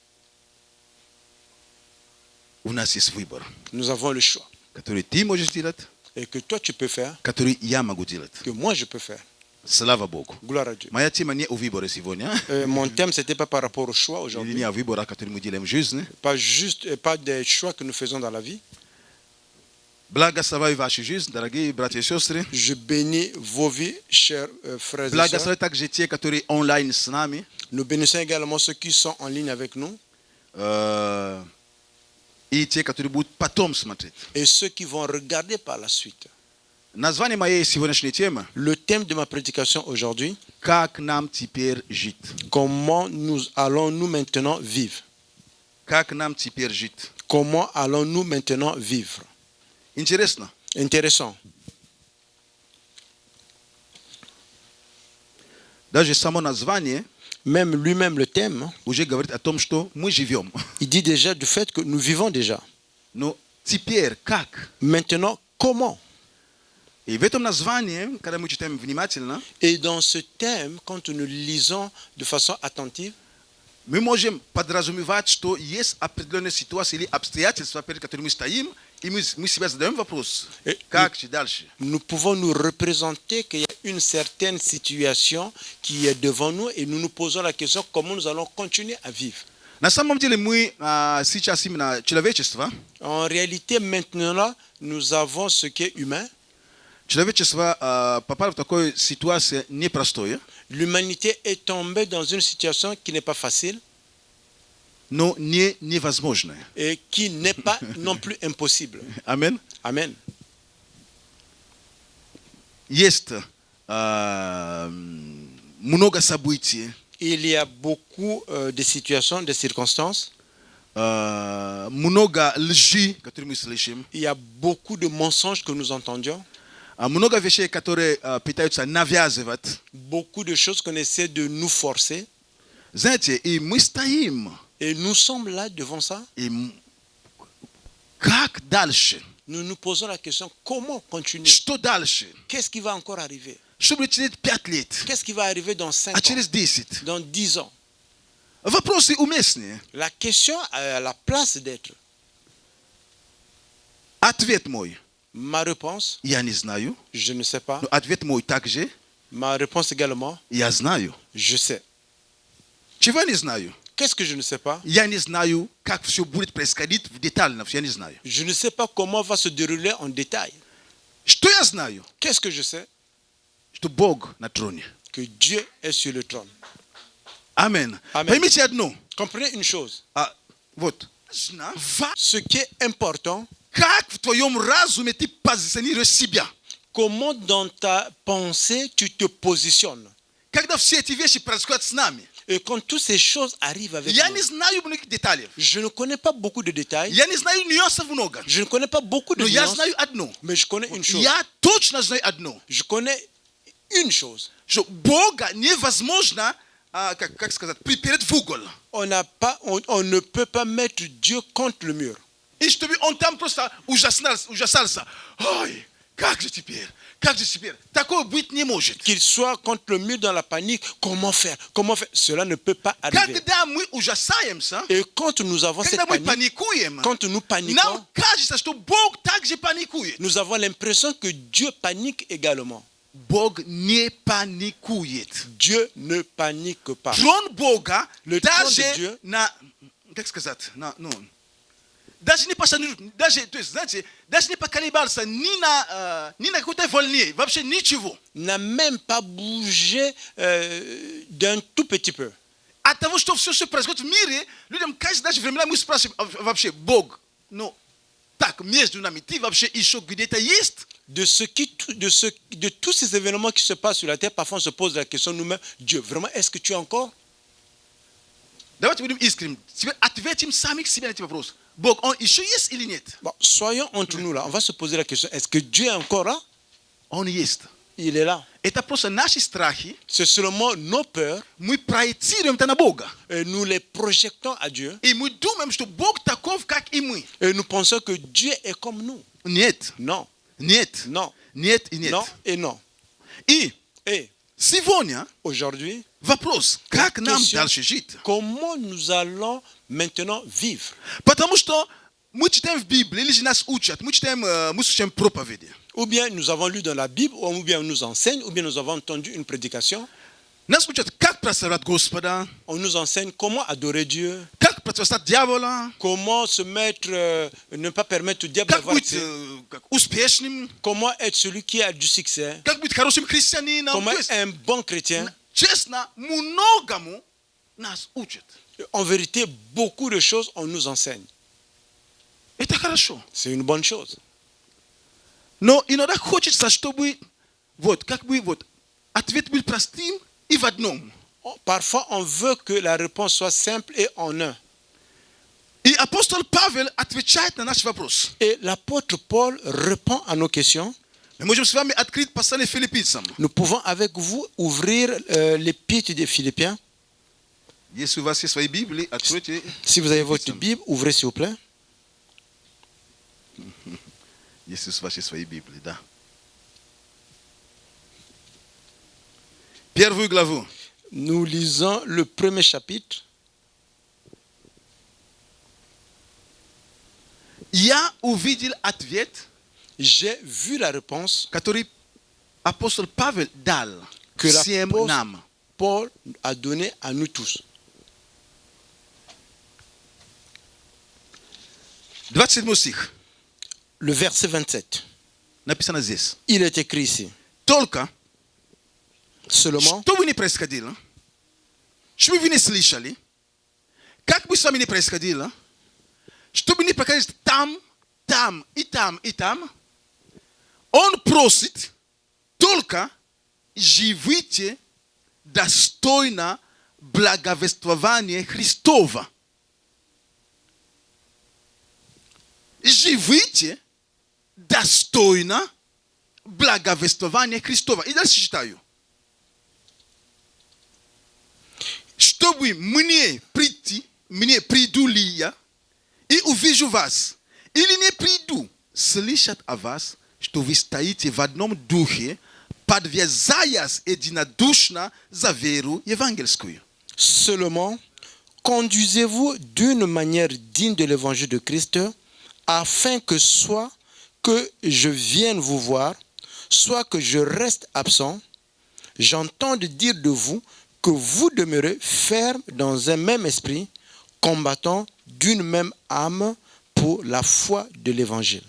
У нас есть выбор, Nous avons le choix. который ты можешь делать, Et que toi tu peux faire, который я могу делать. que moi je peux faire. Слава Богу. Gloire à Dieu. Моя тема не о выборе сегодня. Mon thème, c'était pas par rapport au choix Или aujourd'hui. не о выборах, которые мы делаем в жизни. Pas des choix que nous faisons dans la vie. Благословляю вашу жизнь, дорогие братья и сестры. Je bénis vos vies, chers frères et sœurs. Благословляю также те, которые онлайн с нами. Nous bénissons également ceux qui sont en ligne avec nous И те, которые будут потом смотреть. et ceux qui vont regarder par la suite. Название моей сегодняшней темы Le thème de ma prédication aujourd'hui, «Как нам теперь жить?» comment nous allons-nous maintenant vivre? Как нам теперь жить? Comment allons-nous maintenant vivre? Интересно. Intéressant. Даже само название Même lui-même, le thème, уже говорит о том, что мы живем. il dit déjà du fait que nous vivons déjà. Но теперь как? Maintenant, comment? И в этом названии, когда мы читаем внимательно, Et dans ce thème, quand nous lisons de façon attentive, мы можем подразумевать, что есть определенные ситуации или обстоятельства, перед которыми мы стоим, и мы себя задаем вопрос, как же дальше? nous pouvons nous représenter qu'il y a une certaine situation qui est devant nous et nous nous posons la question comment nous allons continuer à vivre. На самом деле мы сейчас именно человечество, En réalité, maintenant, nous avons ce qui est humain. человечество попало в такую ситуацию непростую. L'humanité est tombée dans une situation qui n'est pas facile. но не невозможное. et qui n'est pas non plus impossible. Amen. Amen. Есть много событий, Il y a beaucoup de situations, de circonstances. много лжи, которые мы слышим, Il y a beaucoup de mensonges que nous entendions. много вещей, которые пытаются навязывать. Beaucoup de choses qu'on essaie de nous forcer. Знаете, и мы стоим, Et nous sommes là devant ça. и как дальше? Nous nous posons la question, comment continuer? Что дальше? Qu'est-ce qui va encore arriver? Что будет через 5 лет? Qu'est-ce qui va arriver dans 5 А ans? через 10? Dans 10 ans? Вопросы уместные. La question a la place d'être. Ответ мой. Ma réponse, Я не знаю. je ne sais pas. Но ответ мой также. Ma réponse également, Я знаю. je sais. Чего я не знаю? Qu'est-ce que je ne sais pas? Я не знаю, как все будет происходить в детально. Я не знаю. Je ne sais pas comment va se dérouler en détail. Что я знаю? Qu'est-ce que je sais? Что Бог на троне. Que Dieu est sur le trône. Амен. Amen. Поймите одно. Comprenez une chose. Вот. Ce qui est important, Как в твоем разуме ты позиционируешь себя? comment dans ta pensée tu te positionnes. Когда все эти вещи происходят с нами. Et quand toutes ces choses arrivent avec Я nous, не знаю многих деталей. je ne connais pas beaucoup de détails, Я не знаю нюансов много. je ne connais pas beaucoup de Но я nuances, знаю одно. mais je connais une chose. Я точно знаю одно. Je connais une chose. Что Бога невозможно, как сказать, припереть в угол. On ne peut pas mettre Dieu contre le mur. И чтобы он там просто ужасался. Ой, как же теперь? Как же теперь? Такое быть не может. Qu'il soit contre le mur dans la panique, comment faire? Comment faire? Cela ne peut pas arriver. Когда мы ужасаемся, Et quand nous avons cette когда мы panique, паникуем, quand nous paniquons, нам кажется, что Бог также паникует. nous avons l'impression que Dieu panique également. Бог не паникует. Dieu ne panique pas. Трон Бога Le trône даже de Dieu, как сказать, даже не посадил, даже, то есть, знаете, даже не поколебался ни на какой-то волне, вообще ничего. n'a même pas bougé d'un tout petit peu. От того, что все, что происходит в мире, людям кажется, даже времена мы спрашиваем, вообще, Бог, ну, так, между нами, ты вообще еще где-то есть? De tous ces événements qui se passent sur la terre, parfois on se pose la question nous-mêmes, Dieu, vraiment, est-ce que tu es encore? Давайте будем искренним. Теперь ответим сами к себе на эти вопросы. Бог, он еще есть или нет? Bon, soyons entre nous là, on va se poser la question, est-ce que Dieu est encore là? Он есть. Il est là. Это просто наши страхи. C'est seulement nos peurs, Мы проецируем это на Бога. et nous les projetons à Dieu, И мы думаем, что Бог таков, как и мы. et nous pensons que Dieu est comme nous. Нет, Non, нет, non, нет и нет. non et non. И Et сегодня aujourd'hui, вопрос, как нам question, дальше жить? comment nous allons maintenant vivre? Потому что мы читаем в Библии, или же нас учат, мы слушаем проповеди. Ou bien nous avons lu dans la Bible, ou bien on nous enseigne, ou bien nous avons entendu une prédication. Нас учат, как прославлять Господа, On nous enseigne comment adorer Dieu, как противостоять дьявола, comment se mettre, ne pas permettre au diable как d'avoir быть accès, как успешным, comment être celui qui a du succès, как быть хорошим христианином. comment То être есть, un bon chrétien. честно, многому нас учат. En vérité, beaucoup de choses on nous enseigne. Это хорошо. C'est une bonne chose. Но иногда хочется, чтобы ответ был простым и в одном. Parfois, on veut que la réponse soit simple et en un. И апостол Павел отвечает на наш вопрос. Et l'apôtre Paul répond à nos questions. Мы можем с вами открыть послание филиппийцам. Nous pouvons avec vous ouvrir l'épître des Philippiens. Если у вас есть свои Библии, откройте. Si vous avez votre Bible, ouvrez s'il vous plaît. Если у вас есть свои Библии, да. Первую главу. Nous lisons le premier chapitre. Я увидел ответ, J'ai vu la réponse который апостол Павел дал que всем l'apôtre нам. Paul a donné à nous tous. 27 стих. Le verset 27. Написано здесь. Il est écrit ici. Только, Seulement, что бы ни происходило, что бы вы не слышали, Как бы сами не происходило, чтобы не показать там, и там, он просит только живите достойно благовествования Христова. Живите достойно благовествования Христова. И дальше читаю. Чтобы мне приду ли я и увижу вас, или не приду, слышат о вас, что вы стоите в одном духе, подвязаясь единодушно за веру евангельскую. Seulement, conduisez-vous d'une manière digne de l'évangile de Christ, afin que soit que je vienne vous voir, soit que je reste absent, j'entends dire de vous que vous demeurez ferme dans un même esprit, combattant d'une même âme pour la foi de l'évangile.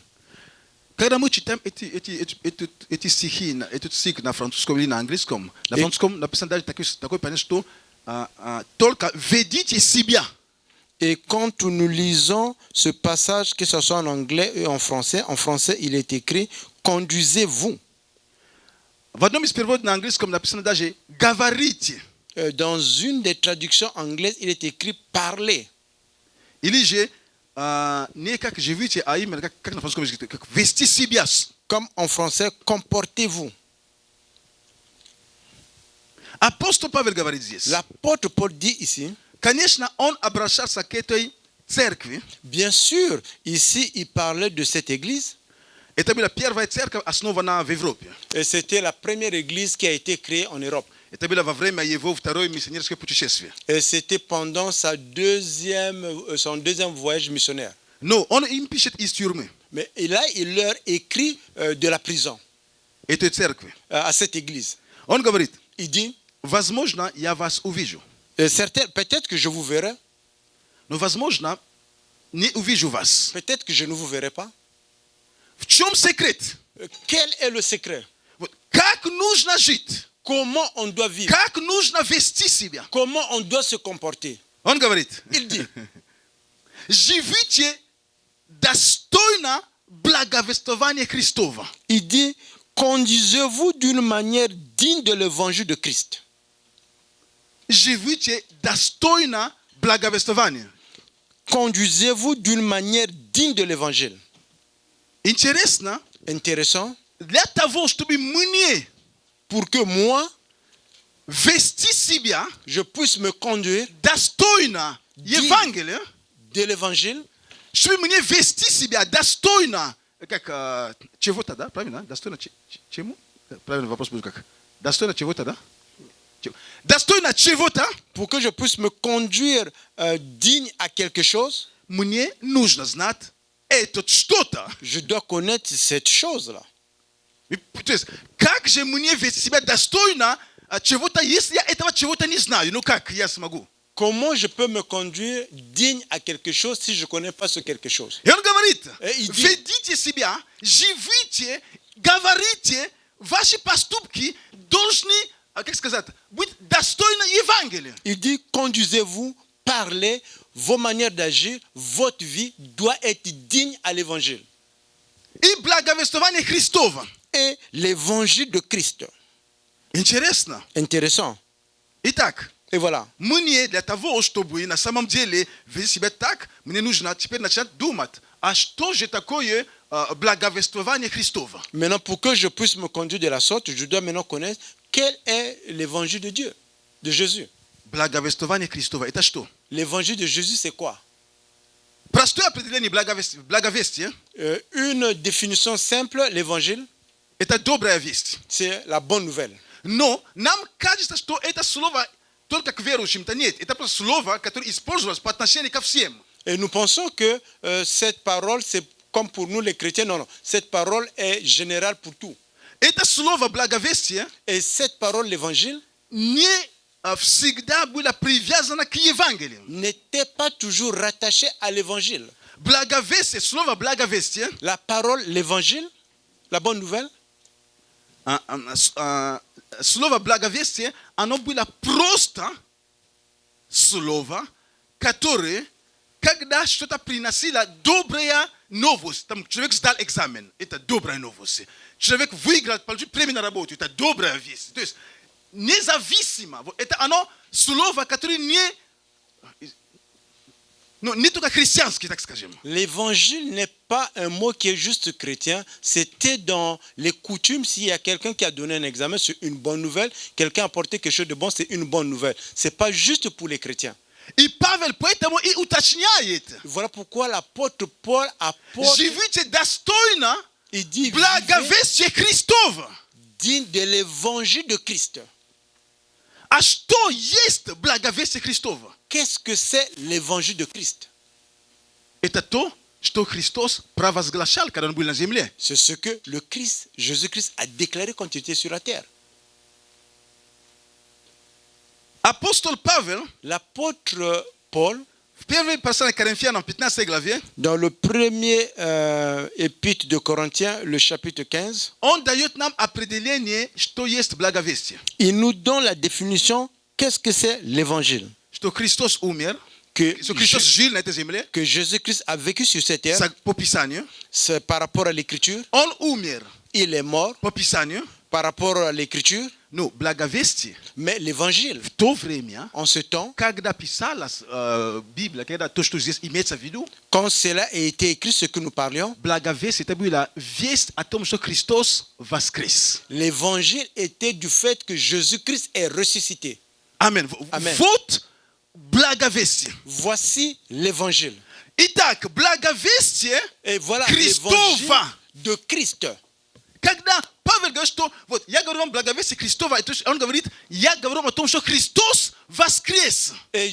Когда мы читаем эти стихи на французском или на английском, на французском написано даже такое понятие, что только ведите себя. Et quand nous lisons ce passage, que ce soit en anglais et en français il est écrit « Conduisez-vous ». В одном из переводов на английском написано даже «говорите». Dans une des traductions anglaises, il est écrit « parler ». Или же не как живите, а именно как на французском языке, как вести себя. Comme en français « comportez-vous ». Апостол Павел говорит здесь. L'apôtre Paul dit ici, Конечно, он обращался к этой церкви. bien sûr, ici il parlait de cette église. Это была первая церковь, основана в Европе. Et c'était la première église qui a été créée en Europe. Это было во время его второй миссионерское путешествие. Et c'était pendant son deuxième voyage missionnaire. Но он им пишет из тюрьмы. Mais là, il leur écrit de la prison Этой церкви. à cette église. Он говорит, Il dit, возможно, я вас увижу. peut-être que je vous verrai, Но, возможно, не увижу вас. peut-être que je ne vous verrai pas. В чем секрет? Quel est le secret? Вот как нужно жить? Comment on doit vivre? Как нужно вести себя? Comment on doit se comporter? Он говорит, Il dit, живите достойно благовествования Христова. il dit, conduisez-vous d'une manière digne de l'évangile de Christ. Живите достойно благовествования. Conduisez-vous d'une manière digne de l'évangile. Интересно, Intéressant. для того, чтобы мне Pour que moi, вести себя je puisse me conduire достойно Евангелия, de l'évangile, чтобы мне вести себя достойно, как чего-то, да, правильно? Достойно чему? Правильный вопрос будет как? Достойно чего-то, да? Достойно чего-то, pour que je puisse me conduire digne à quelque chose, мне нужно знать это что-то. je dois connaître cette chose-là. То есть, как же мне вести себя достойно чего-то, если я этого чего-то не знаю? Ну как я смогу? Comment je peux me conduire digne à quelque chose si je ne connais pas ce quelque chose? И он говорит, il dit, ведите себя, живите, говорите, ваши поступки должны, как сказать, быть достойны Евангелия. Il dit, conduisez-vous, parlez, vos manières d'agir, votre vie doit être digne à l'évangile. И благовествование Христова. Et l'évangile de Christ. Интересно. Intéressant. Итак, Et voilà. мне для того, чтобы на самом деле вести себя так, мне нужно теперь начать думать, а что же такое благовествование Христова? Maintenant, pour que je puisse me conduire de la sorte, je dois maintenant connaître quel est l'évangile de Dieu, de Jésus. Благовествование Христова, это что? L'évangile de Jésus, c'est quoi? Простое определение благовестия – Une définition simple, l'évangile, это добрая весть. c'est la bonne nouvelle. Но нам кажется, что это слово только к верующим-то нет. Это просто слово, которое использовалось по отношению ко всем. Et nous pensons que cette parole, c'est comme pour nous les chrétiens. Non, non. Cette parole est générale pour tout. Это слово благовестие Et cette parole, l'évangile, не всегда было привязано к Евангелию. n'était pas toujours rattachée à l'évangile. Благовестие, слово благовестие, La parole, l'évangile, la bonne nouvelle, слово благовестие, оно было просто слово, которые, когда что-то приносило доброе новость, там человек сдал экзамен, это добрая новость. Человек выиграл, получил премию на работу, это добрая весть. То есть независимо, это оно слово, которое не только христианский, так скажем. L'évangile n'est pas un mot qui est juste chrétien. C'était dans les coutumes. S'il y a quelqu'un qui a donné un examen, c'est une bonne nouvelle. Quelqu'un a apporté quelque chose de bon, c'est une bonne nouvelle. Ce n'est pas juste pour les chrétiens. И Павел поэтому и уточняет. Voilà pourquoi l'apôtre Paul apporte. Живите достойно Il dit благовестия Христова. digne de l'évangile de Christ. А что есть благовестие Христова? Qu'est-ce que c'est l'évangile de Christ? Это то, что Христос провозглашал, когда Он был на земле. C'est ce que le Christ, Jésus-Christ, a déclaré quand il était sur la terre. Апостол Павел, L'apôtre Paul, в первой послании к Коринфянам, 15 главе, dans le premier épître de Corinthiens, le chapitre 15, он дает нам определение, что есть благовестие. il nous donne la définition, qu'est-ce que c'est l'évangile? Что Христос умер, Que, что Христос жил на этой земле, que Jésus-Christ a vécu sur cette terre, по Писанию. c'est par rapport à l'écriture. Он умер Il est mort по Писанию. par rapport à l'écriture, Ну, благовестие mais l'évangile, в то время, en ce temps, когда писалась Библия, когда то, что здесь имеется в виду, quand cela a été écrit, ce que nous parlions, благовестие это была весть о том, что Христос воскрес. l'évangile était du fait que Jésus-Christ est ressuscité. Amen. Amen. Вот благовестие. Voici l'évangile. Итак, благовестие Et voilà Христова. l'évangile de Christ. Когда Павел говорит, что вот я говорю вам благовестие Христова, он говорит, я говорю вам о том, что Христос воскрес. Et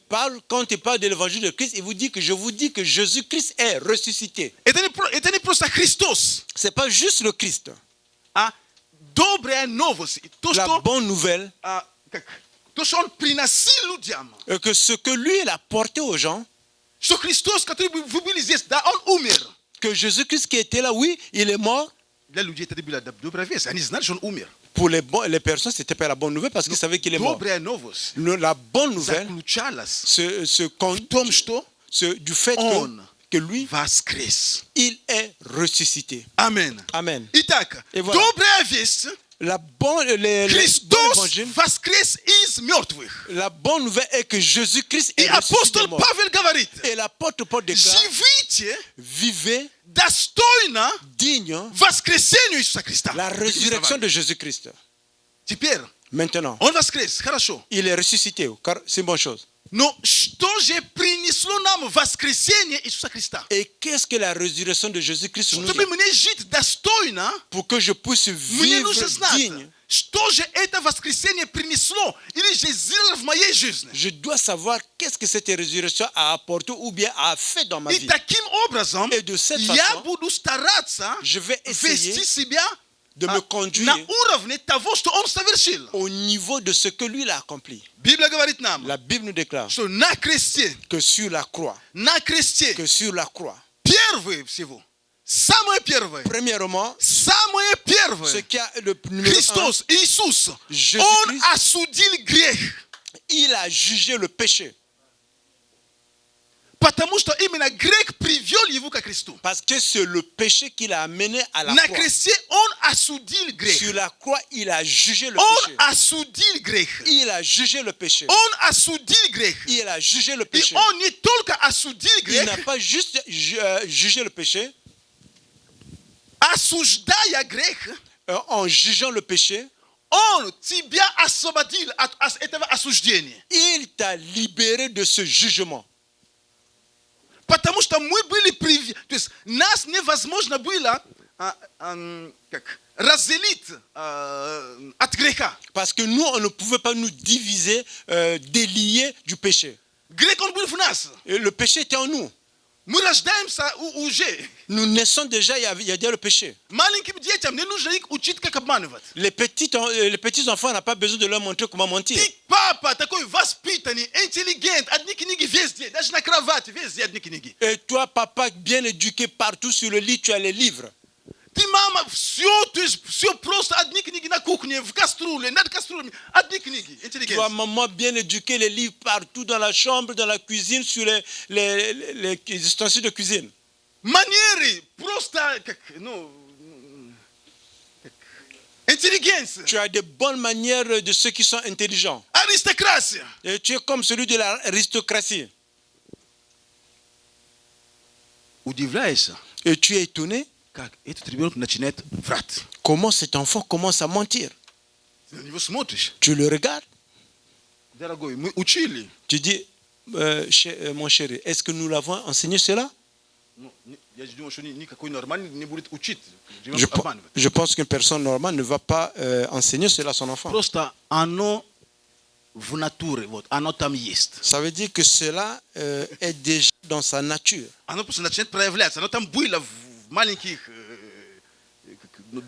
Paul, quand il parle de l'évangile de Christ, il vous dit que je vous dis que Jésus-Christ est ressuscité. Это не просто Христос, C'est pas juste le Christ. а добрая новость. То, La что, bonne nouvelle, то, что он приносил людям. que ce que lui il a porté aux gens, Что Христос, который вы были здесь, да, он умер. que Jésus-Christ qui était là, oui, il est mort. Для людей это была добрая весть. Они знали, что он умер. Pour les personnes, c'était pas la bonne nouvelle parce qu'ils savaient qu'il est mort. Добрая новость La bonne nouvelle, заключалась в том, что du fait он que lui, воскрес. il est ressuscité. Amen. Amen. Итак, Et voilà. добрая весть. La bonne Христос évangile, воскрес из мертвых. la bonne nouvelle est que Jésus-Christ И est ressuscité апостол des morts. Павел говорит, Et l'apôtre Paul déclare, живите vivez достойно digne воскресению Иисуса Христа. la résurrection de Jésus-Christ. Теперь, Maintenant, он воскрес, хорошо. il est ressuscité, car c'est une bonne chose. Но что же принесло нам воскресение Иисуса Христа? Et qu'est-ce que la résurrection de Jésus-Christ nous Чтобы dit? мне жить достойно, Pour que je puisse мне нужно vivre знать, digne, что же это воскресение принесло или же сделало в моей жизни. je dois savoir qu'est-ce que cette résurrection a apporté ou bien a fait dans ma И vie. таким образом Et de cette я façon, буду стараться je vais essayer вести себя de me conduire на уровне того, что он совершил. au niveau de ce que lui il a accompli. Библия говорит нам, La Bible nous déclare что на кресте, que sur la croix, первое всего, самое первое, premièrement, самое ce первое, qui a le numéro un, Христос, Иисус, Jésus-Christ, Он осудил грех. il a jugé le péché. Потому что именно грех привел его ко Христу. Parce que c'est le péché qui l'a amené à la На croix. кресте Он осудил грех. Sur la croix, il a jugé le Он péché. осудил грех. Il a jugé le péché. Он осудил грех. Il a jugé le И péché. Он не только осудил Il n'a грех, pas juste jugé le péché. осуждая грех, En jugeant le péché, Он тебя освободил от этого осуждения. il t'a libéré de ce jugement. Потому что мы были то есть нас невозможно было разделить от греха. Parce que nous, on ne pouvait pas nous diviser, délier du péché. Грех он был в нас. Et le péché était en nous. Мы рождаемся уже. Nous naissons déjà, il y a déjà le péché. Маленьким детям не нужно их учить, как обманывать. Les petits enfants n'ont pas besoin de leur montrer comment mentir. Ты папа такой воспитанный, интеллигент, одни книги везде, даже на кровати, везде одни книги. Et toi, papa, bien éduqué partout sur le lit, tu as les livres. Ты ti mama sio prost adnik na kuchnie w kastrule nad kastrule adnik Tu vois, intelligence. maman bien éduquée, les livres partout dans la chambre, dans la cuisine, sur les ustensiles de cuisine. Maniere prosta no intelligence. Tu as de bonnes manières de ceux qui sont intelligents. Aristocratie. Et tu es comme celui de l'aristocratie. Udivlaje se Et tu es étonné kak eto tribunal начинает врать. comment cet enfant commence à mentir. Ты на него смотришь. Tu le regardes, Дорогой, мы учили. tu dis, mon chéri, est-ce que nous l'avons enseigné cela? Ну, я же думаю, что никакой нормальный не будет учить. Je, je pense qu'une personne normale ne va pas enseigner cela à son enfant. Просто оно в натуре, вот, оно там есть. Ça veut dire que cela est déjà dans sa nature. Оно просто начинает проявляться. Оно там было в маленьких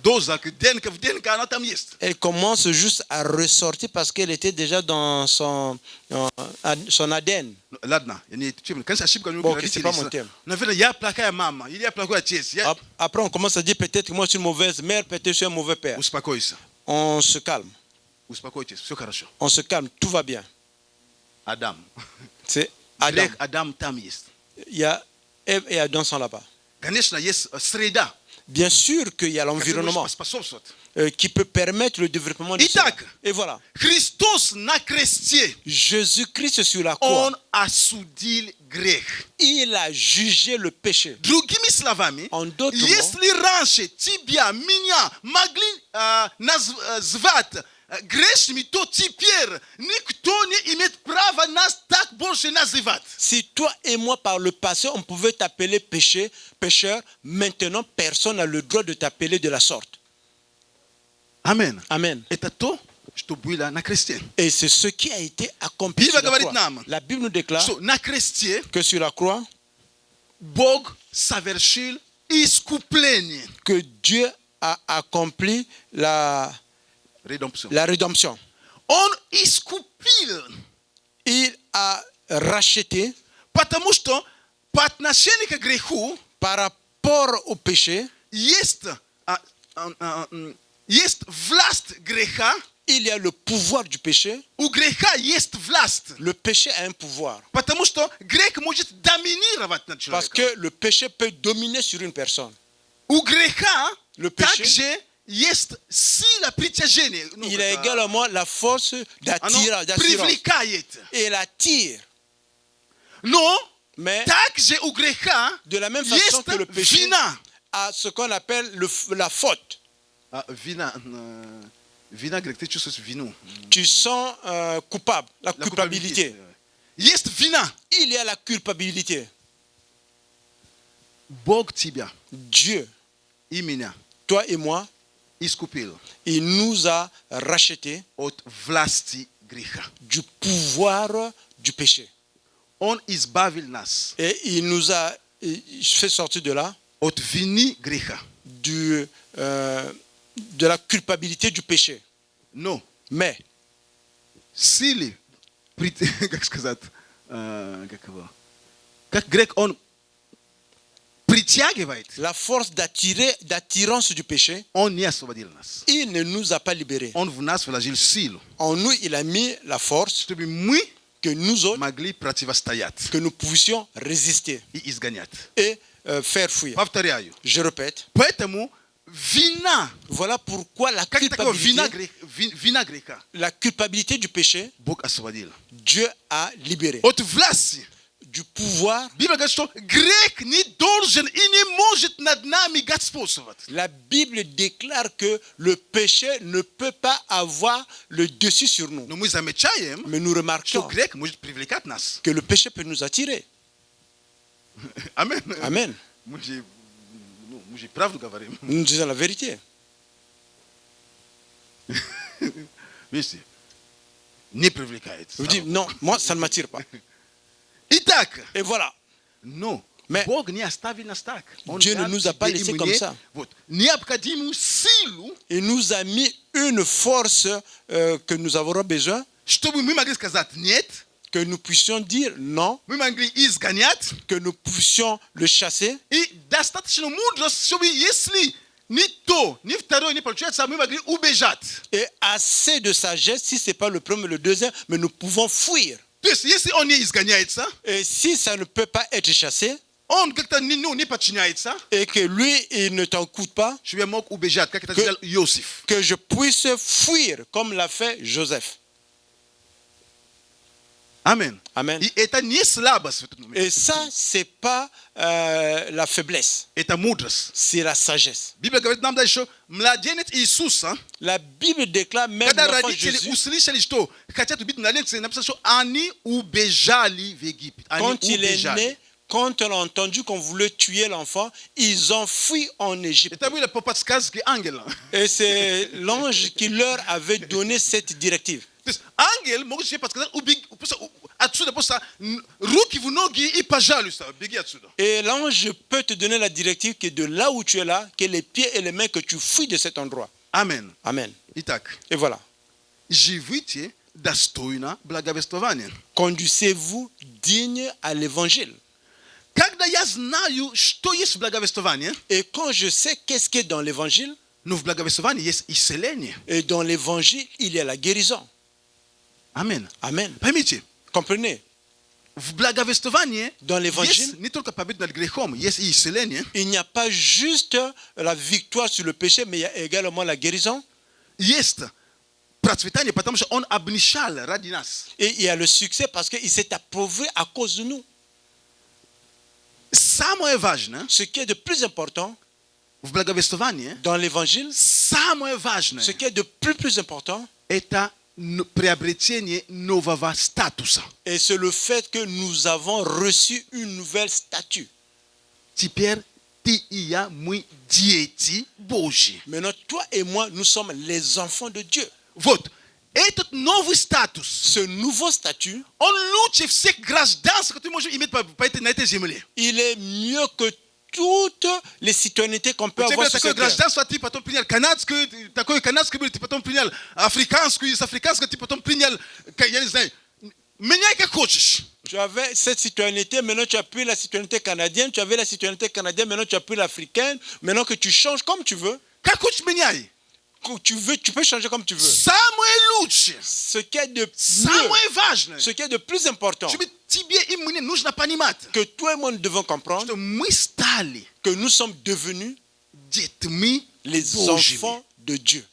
дозах, денка в денка, оно там есть. Elle commence juste à ressortir parce qu'elle était déjà dans son ADN. Ладно, я не тем, конечно, ошибка у него Bon, родителей. c'est pas mon thème. Наверное, я плохая мама, или я плохой отец. Après, on commence à dire peut-être que moi je suis une mauvaise mère, peut-être que je suis un mauvais père. Успокойся, On se calme. успокойтесь, все хорошо. On se calme, tout va bien. Адам. C'est Adam. Грех Адам там есть. Il y a Ève et Adam sont là-bas. Конечно, есть среда, Bien sûr qu'il y a l'environnement способствует. qui peut permettre le développement de cela. Итак, Et voilà. Христос на кресте, Jésus-Christ sur la croix, Он осудил грех. il a jugé le péché. Другими словами, En d'autres mots, если раньше тебя, меня могли назвать грешными, то теперь никто не имеет права нас так больше называть. si toi et moi par le passé on pouvait t'appeler pécheur, maintenant personne n'a le droit de t'appeler de la sorte. Амен. Amen. Это то, что было на кресте. Et c'est ce qui a été accompli Bible sur la говорит croix. нам, La Bible nous déclare Что на кресте que sur la croix, Бог совершил искупление. que Dieu a accompli la Rédemption. rédemption. Он искупил, Il a racheté потому что по отношению к греху par rapport au péché. есть власть греха, Il y a le pouvoir du péché. у греха есть власть. Le péché a un pouvoir. Потому что грех может доминировать над Parce человеком. que le péché peut dominer sur une personne. У греха Le péché, также есть сила притяжения. il a également la force Оно d'attirance. привлекает. Et elle attire. Но Mais также у греха de la même façon есть que le péché вина. a ce qu'on appelle la faute. Вина, грех, ты чувствуешь вину. Tu sens coupable, la La culpabilité. Есть вина. Il y a la culpabilité. Бог тебя Dieu, и меня toi et moi, искупил il nous a rachetés от власти греха. du pouvoir du péché. Он избавил нас Et il nous a fait sortir de là, от вины греха. de la culpabilité du péché. Но Mais силы, как сказать, как грех, он притягивает, la force d'attirance du péché, он не освободил нас. il ne nous a pas libérés. Он в нас вложил силу, En nous, il a mis la force чтобы мы que nous autres, могли противостоять que nous puissions résister и изгонять. et faire fuir. Повторяю. Je répète, Поэтому вина, voilà pourquoi la как такое culpabilité, вина греха, la culpabilité du péché, Бог освободил. Dieu a libéré. От власти. Du pouvoir, Библия говорит, что грех не должен и не может над нами господствовать. la Bible déclare que le péché ne peut pas avoir le dessus sur nous. Но мы замечаем, Mais nous что remarquons грех может привлекать нас. que le péché peut nous attirer. Амен. Amen. Мы же правду говорим. Nous disons la vérité. Видите? Не привлекает. Vous dites, non, moi, ça ne m'attire pas. Итак, Et voilà. но Mais Бог не оставил нас так. Он Dieu ne дал nous a pas тебе и laissés мне comme ça. вот необходимую силу, Il nous a mis une force que nous avons besoin, чтобы мы могли сказать нет, que nous puissions dire non, мы могли изгонять, que nous puissions le chasser. и достаточно мудрость, чтобы если ni to, ni ftaro, ni palchouet, ça m'a magri ou bejat. Et assez de sagesse, si ce n'est pas le premier, le deuxième, mais nous pouvons fuir. Tus, yesi on y isganya ça. Et si ça ne peut pas être chassé, On gakta ni nous ni pachinya ça. et que lui, il ne t'en coûte pas, Je vais mok ou bejat, kakita jal Yosef. que je puisse fuir comme l'a fait Joseph. Amen. Amen. Et ta ni slabas. Et ça, ce n'est pas la faiblesse, Et ta moudras. c'est la sagesse. Bible gavet nam da show, mladienet Isus, hein. La Bible déclare même Kada l'enfant radi cheli Jésus, usli shelisto, katia tu bit nalen c'est napsa show ani ou bejali vegip. quand il est né, quand on a entendu qu'on voulait tuer l'enfant, ils ont fui en Et Égypte. t'as vu le popatskaz qui angel. Et c'est l'ange qui leur avait donné cette directive. Angel, moi je parce que ou big atsu de posa ruki vunogi ipajalu ça, bigi atsu. Et l'ange peut te donner la directive que de là où tu es là, que les pieds et les mains, que tu fuis de cet endroit. Amen. Amen. Itak. Et voilà. Живите достойно благовествования. Conduisez-vous digne à l'évangile. Когда я знаю, что есть благовествование, Et quand je sais qu'est-ce qu'il y a dans l'évangile, но в благовествовании есть исцеление. et dans l'évangile, il y a la guérison. Amen. Amen. Поймите, Comprenez? в благовествовании Dans l'évangile, есть не только победа над грехом, есть и исцеление, il n'y a pas juste la victoire sur le péché, mais il y a également la guérison. есть процветание, потому что он обнищал ради нас. Et il y a le succès parce qu'il s'est approuvé à cause de nous. Самое важное Ce qui est de plus important в благовествовании, dans l'évangile, самое важное, ce qui est de plus important, это приобретение нового статуса. et c'est le fait que nous avons reçu une nouvelle statue. Теперь ты и я, мы дети Божьи. Maintenant, toi et moi, nous sommes les enfants de Dieu. Вот, этот новый статус, Ce nouveau statut, он лучше всех гражданств, которые мы можем иметь на этой земле. il est mieux que toutes les citoyennetés qu'on peut У тебя avoir sur такое cette terre. гражданство, ты потом принял канадское, такое канадское было, ты потом принял африканскую, из африканского ты потом принял, я не знаю, меняй как хочешь. Tu avais cette citoyenneté, maintenant tu as pris la citoyenneté canadienne, tu avais la citoyenneté canadienne, maintenant tu as pris l'africaine, maintenant que tu changes comme tu veux, Как хочешь меняй. tu peux changer comme tu veux. Самое лучшее, Ce qui est de mieux, самое важное, ce qui est de plus important, чтобы тебе и мне нужно понимать, que toi et moi nous devons comprendre, что мы стали que nous sommes devenus детьми les Божьими. enfants de Dieu.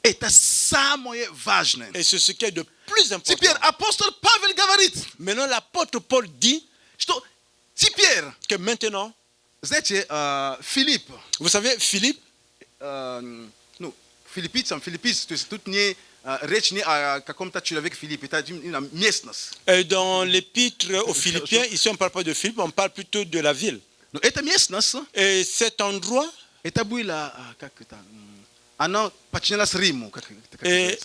Это самое важное. Et c'est ce qui est de plus important. Теперь апостол Павел говорит, Maintenant, l'apôtre Paul dit что теперь, que maintenant, знаете, Филипп, vous savez, Philippe, ну, филиппийцам, то есть тут не речь не о каком-то человеке Филиппе, это именно местность. dans l'épître aux Philippiens, ici on ne parle pas de Philippe, on parle plutôt de la ville. Но эта местность, Et cet endroit это было, как это, оно подчинялось Риму.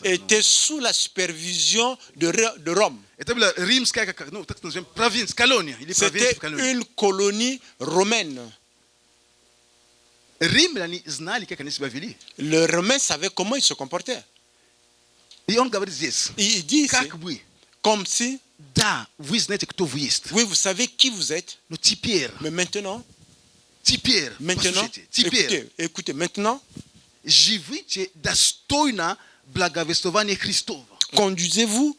était sous la supervision de Rome. Это была римская, ну, так называем, провинция, колония, или провинция C'était в колонии. une colonie romaine. Римляне знали, как они себя вели. Le Romain savait comment il se comportait. И он говорит здесь, Il dit ici, как вы, comme si, да, вы знаете, кто вы есть, oui, vous savez qui vous êtes, но теперь, mais maintenant, послушайте, теперь, écoutez, maintenant, живите достойно благовествования Христова. conduisez-vous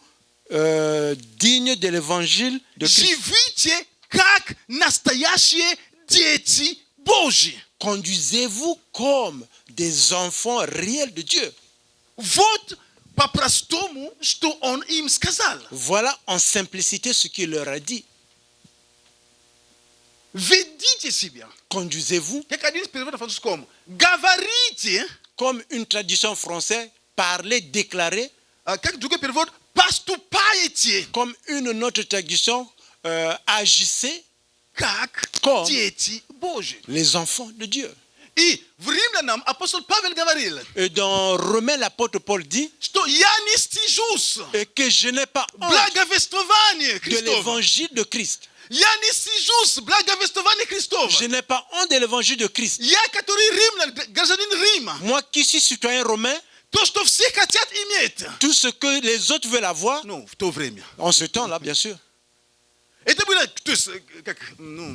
digne de l'évangile de Christ. Живите как настоящие дети Божьи. Conduisez-vous comme des enfants réels de Dieu. Вот по-простому, что он им сказал. Voilà en simplicité ce qu'il leur a dit. Ведите себя. Conduisez-vous Как один из переводов французскому. Говорите, comme une tradition française, parlez, déclarez, как другой перевод, поступаете comme une autre tradition, agissez как Comme дети Божьи. les enfants de Dieu. И в Римлянам апостол Павел говорил, Et dans Romains, l'apôtre Paul dit что я не стыжусь et que je n'ai pas honte благовествования de Христова. l'évangile de Christ. Я не стыжусь благовествования Христова. Je n'ai pas honte de l'évangile de Christ. Я, который римлян, гражданин Рима, Moi qui suis citoyen romain, то, что все хотят иметь, tout ce que les autres veulent avoir, ну, в то время. en ce temps-là, bien sûr. Это было, то есть, как, ну,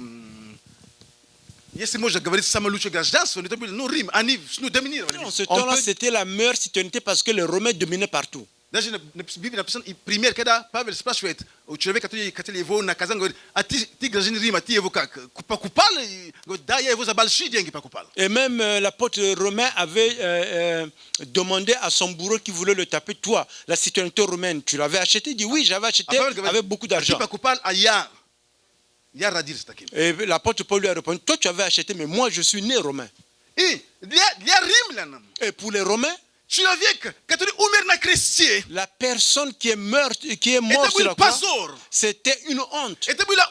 Если можно говорить самое лучшее гражданство, это были, ну, Рим, они, ну, доминировали. En ce temps-là, c'était la meilleure citoyenneté parce que les Romains dominaient partout. Даже на Библии написано, и пример, когда Павел спрашивает у человека, который его наказал, говорит, а ты гражданин Рима, ты его как, покупал? И говорит, да, я его за большие деньги покупал. Et même l'apôtre romain avait demandé à son bourreau qui voulait le taper, toi, la citoyenneté romaine, tu l'avais acheté? Il dit oui, j'avais acheté avec beaucoup Ты d'argent. покупал, а я родился таким. Et l'apôtre Paul lui a répondu, toi tu avais acheté, mais moi je suis né romain. И для римлян, Et pour les Romains, человек, который умер на кресте, la personne qui est morte это sur был la croix, позор. c'était une honte. Это было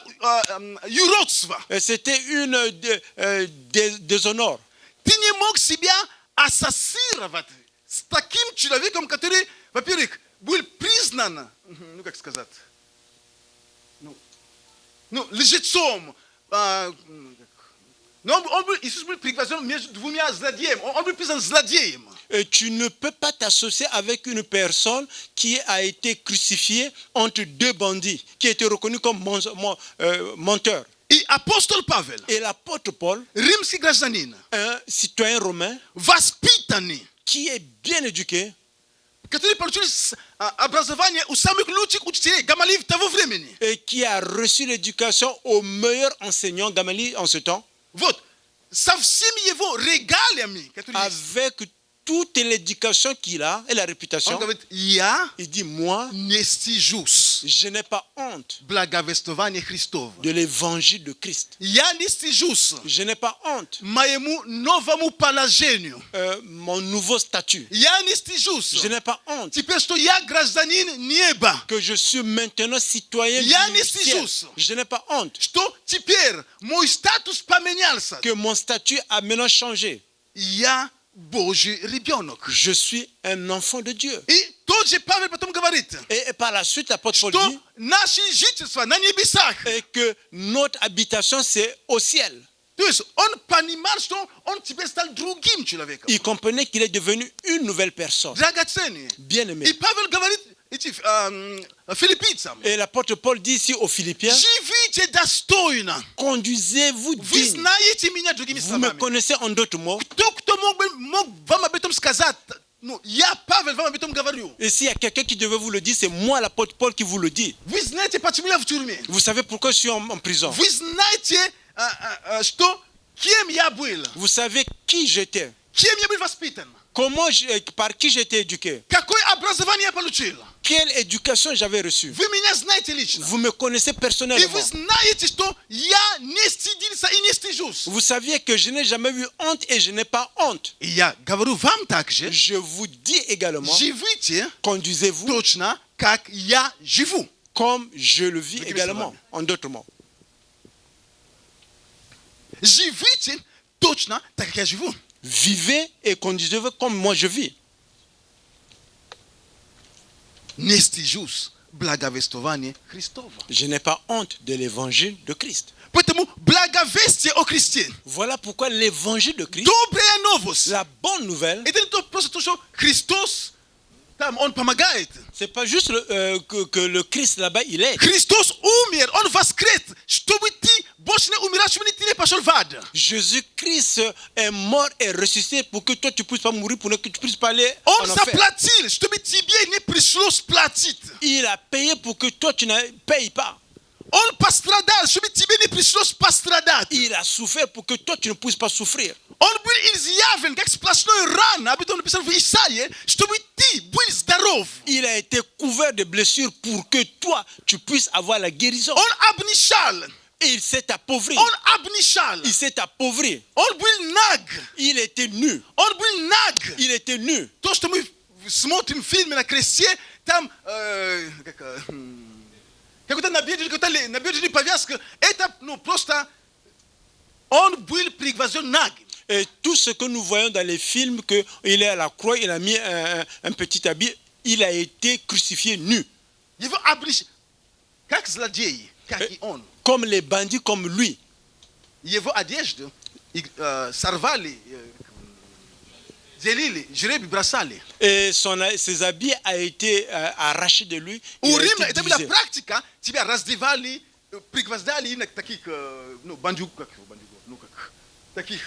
юродство. Et c'était une déshonneur. Ты не мог себя ассоциировать с таким человеком, который, во-первых, был признан, ну как сказать, ну, лжецом. Но Иисус был приглашен между двумя злодеями. Он был признан злодеем. Et tu ne peux pas t'associer avec une personne qui a été crucifiée entre deux bandits, qui a été reconnu comme menteur. И апостол Павел, Et l'apôtre Paul, римский гражданин, un citoyen romain воспитанный, qui est bien éduqué, который получил образование у самых лучших учителей Гамалиев того времени. et qui a reçu l'éducation au meilleur enseignant Gamaliel en ce temps, Вот, со всеми его регалиями, которые есть, avec toute l'éducation qu'il a et la réputation, он говорит, я il dit, moi, не стыжусь je n'ai pas honte благовествования Христова. de l'évangile de Christ. Я не стыжусь Je n'ai pas honte моему новому положению. mon nouveau statut. Я не стыжусь Je n'ai pas honte теперь, что я гражданин неба. que je suis maintenant citoyen Я du не ciel. стыжусь, Je n'ai pas honte что теперь мой статус поменялся. que mon statut a maintenant changé. Я Божий ребенок. Je suis un enfant de Dieu. И тот же Павел потом говорит, Et par la suite, l'apôtre Paul что dit наше жительство на небесах. et que notre habitation, c'est au ciel. То есть он понимал, что он теперь стал другим человеком. Il comprenait qu'il est devenu une nouvelle personne. Драгоценный. Bien-aimé. И Павел говорит филиппийцам, Et l'apôtre Paul dit ici aux Philippiens, живите достойно. conduisez-vous Вы digne. знаете меня, другими Vous me словами. connaissez en d'autres mots. Кто мог вам об этом сказать? Ну, я, Павел, вам об этом говорю. Et s'il y a quelqu'un qui devait vous le dire, c'est moi, l'apôtre Paul, qui vous le dit. Вы знаете, почему я в тюрьме? Vous savez pourquoi je suis en prison. Вы знаете, что кем я был? Vous savez qui j'étais. Кем я был воспитан? Par qui j'étais éduqué. Какое образование я получил? Quelle éducation j'avais reçue. Вы меня знаете лично. Vous me connaissez И personnellement. вы знаете, что я не стыдился и не стыжусь. Vous saviez que je n'ai jamais eu honte et je n'ai pas honte. И я говорю вам также, Je vous dis également, живите conduisez-vous точно, как я живу. comme je le vis Другими également, словами. en d'autres mots. Живите точно, так как я живу. Vivez et conduisez-vous comme moi je vis. Не стыжусь благовествования Христова. Je n'ai pas honte de l'évangile de Christ. Поэтому благовестие о Христе, Voilà pourquoi l'évangile de Christ, добрая новость, la bonne nouvelle, это не просто то, что Христос, там, Он помогает. c'est pas juste que le Christ là-bas il est. Христос умер, Он воскрес, чтобы ты больше не умирал, чтобы ты не пошел в ад. Jésus-Christ est mort et ressuscité pour que toi tu puisses pas mourir, pour que tu puisses pas aller Он en enfer. заплатил, чтобы тебе не пришлось платить. Il a payé pour que toi tu ne payes pas. Он пострадал, чтобы тебе не пришлось пострадать. Il a souffert pour que toi tu ne puisses pas souffrir. Он был изъявлен, как сплошной рана, об этом написано в Исаии, чтобы ты был здоров. Il a été couvert de blessures pour que toi tu puisses avoir la guérison. Он обнищал. Et il s'est appauvri. Он обнищал. Il s'est appauvri. Он был наг. Il était nu. Он был наг. Il était nu. То, что мы смотрим в фильме на кресте, там какая-то набедренная повязка, это просто он был приговорен нагим. Et tout ce que nous voyons dans les films, qu'il est à la croix, il a mis un petit habit, il a été crucifié nu. Его обнищал. Как злодей, как и он. Comme les bandits, comme lui. Его одежду сорвали, делили, жребий бросали. Et ses habits a été arrachés de lui. У Il a Рима été это была divisé. практика, тебя раздевали, пригвоздали на таких, бандюк, Таких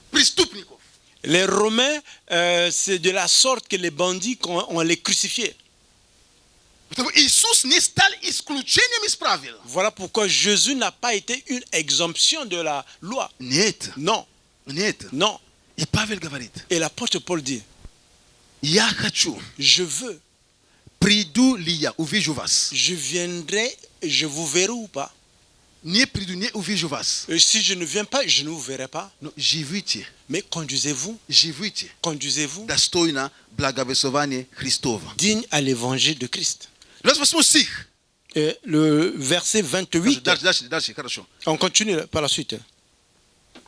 преступников. Les Romains, c'est de la sorte que les bandits, on les crucifiait. Потому Иисус не стал исключением из правил. Voilà pourquoi Jésus n'a pas été une exemption de la loi. Нет, Non, нет. non. И Павел говорит, Et l'apôtre Paul dit, я хочу, je veux, приду ли я, увижу вас. je viendrai, je vous verrai ou pas. Не приду, не увижу вас. Et si je ne viens pas, je ne vous verrai pas. Но живите, Mais conduisez-vous, живите достойно благовествования Христова. digne à l'évangile de Christ. 28 стих. Et le verset 28, Дальше, хорошо. on continue par la suite.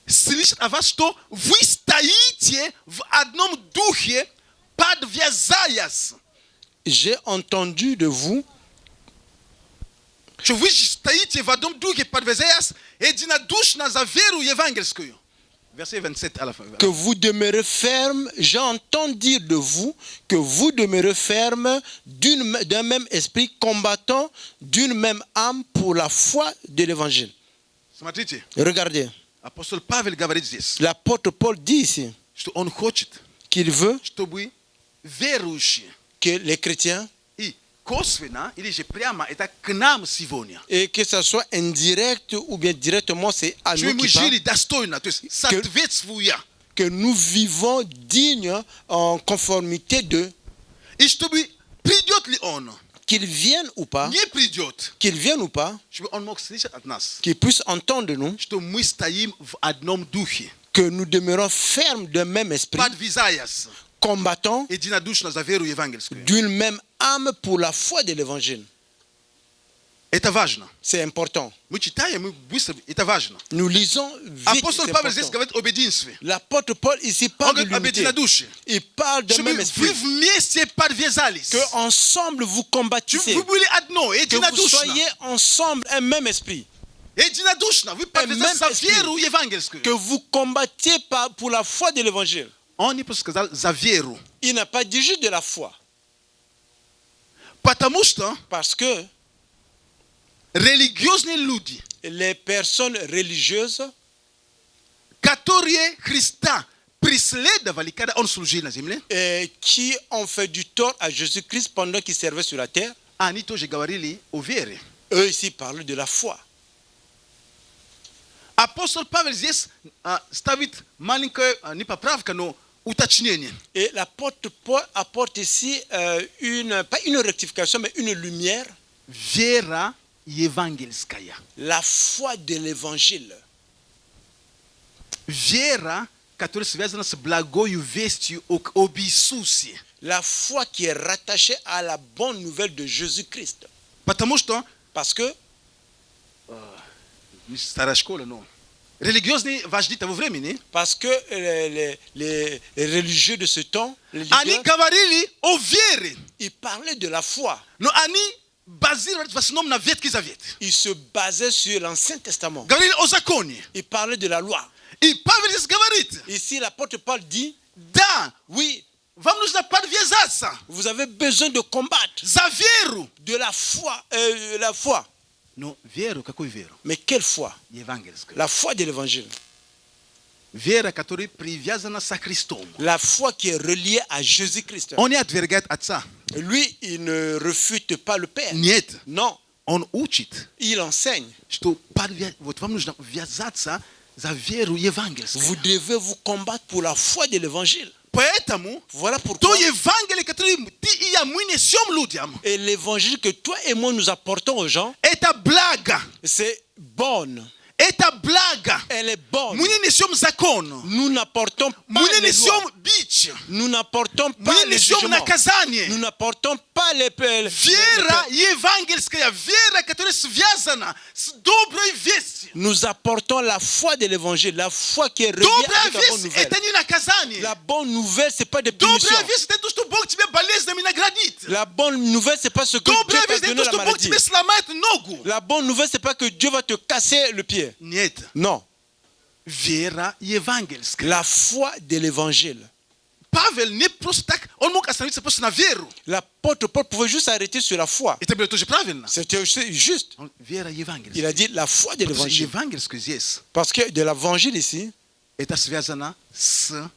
Слышит о вас, что вы стоите в одном духе, подвязаясь. J'ai entendu de vous Что вы стоите в одном духе, подвязаясь единодушно за веру евангельскую. Verset 27 à la fin. que vous demeurez ferme. J'entends dire de vous que vous demeurez ferme d'un même esprit, combattant d'une même âme pour la foi de l'évangile. Смотрите, Regardez, апостол Павел говорит здесь, l'apôtre Paul dit ici что он хочет, qu'il veut чтобы верующие que les chrétiens, и косвенно, или же прямо, это к нам сегодня, et que ce soit indirect ou bien directement, c'est à чтобы nous мы qui parle, жили достойно, то есть соответствуя, que nous vivons dignes en conformité de, и чтобы придет ли он, qu'il vienne ou pas, не придет, qu'il vienne ou pas, чтобы он мог слышать от нас, qu'il puisse entendre de nous, что мы стоим в одном духе, que nous demeurons fermes d'un même esprit, подвязаясь combattant единодушно за веру евангельскую. d'une même âme pour la foi de l'évangile. Это важно. C'est important. Мы читаем, мы быстро, это важно. Nous lisons vite. Апостол c'est Павел здесь important. говорит об единстве. L'apôtre Paul ici Он parle de говорит об l'unité. единодушии. Il parle d'un Чтобы même вы esprit. вместе подвязались. Que ensemble vous combattissez. Чтобы вы были одно, Que vous единодушно. soyez ensemble un même esprit. Единодушно. Вы подвязались за веру евангельскую. Que vous combattiez pour la foi de l'évangile. Он не просто сказал за веру. Il n'a pas dit juste de la foi. Потому что Parce que религиозные люди, les personnes religieuses которые Христа преследовали, когда он служил на земле, qui ont fait du tort à Jésus-Christ pendant qu'il servait sur la terre, они тоже говорили о вере. eux ici parlent de la foi. Апостол Павел здесь ставит маленькое, не поправка, но уточнение. Et l'apôtre Paul apporte ici pas une rectification, mais une lumière. Вера евангельская. La foi de l'évangile. Вера, которая связана с благою вестью об Иисусе. La foi qui est rattachée à la bonne nouvelle de Jésus-Christ. Потому что, Parce que старая школа, но религиозные вожди того времени, les religieux de ce temps, les они leaders, говорили о вере, ils parlaient de la foi. но они базировались в основном на Ветхий Завет. Ils se basaient sur l'Ancien Testament. Говорили о законе. Ils parlaient de la loi. И Павел здесь говорит, Ici, l'apôtre Paul dit, да, oui, вам нужно подвязаться vous avez besoin de combattre за веру. de la foi. Но веру, какую веру? Mais quelle foi? Евангельскую. La foi de l'évangile. Вера, которая привязана со Христом. La foi qui est reliée à Jésus-Christ. Он не отвергает Отца. Lui, il ne refute pas le Père. Нет. Non, Он учит, il enseigne. что вот вам нужно ввязаться за веру евангельскую. Vous devez vous combattre pour la foi de l'évangile. Поэтому Voilà то pourquoi. Евангелие, которое ты и я, мы несем людям, Et l'évangile que toi et moi nous apportons aux gens, это благо. c'est bonne. Это благо. Elle est bonne. Мы не несем закон. Nous n'apportons pas Мы не les lois. несем бич. Nous n'apportons Мы pas не les несем jugements. наказание. Nous n'apportons pas les Вера евангельская, вера, которая связана с доброй вестью. Nous apportons la foi de l'évangile, la foi qui est reliée Добрая avec la bonne весть – nouvelle. это не наказание. La bonne nouvelle, c'est pas des punitions. Добрая весть – это то, что Бог тебя болезнями наградит. La bonne nouvelle, c'est pas ce que Dieu Добрая t'a весть – это donné то, la что Бог maladie. тебе сломает ногу. La bonne nouvelle, c'est pas que Dieu va te casser le pied. Нет. Non. Вера евангельская. La foi de l'évangile. Павел не просто так, он мог остановиться просто на веру. L'apôtre Paul pouvait juste s'arrêter sur la foi. Это было тоже правильно. C'était aussi juste. Вера Il евангельская. a dit la foi de Потому что l'évangile. евангельскую здесь Parce que de l'évangile ici, Eta связана sa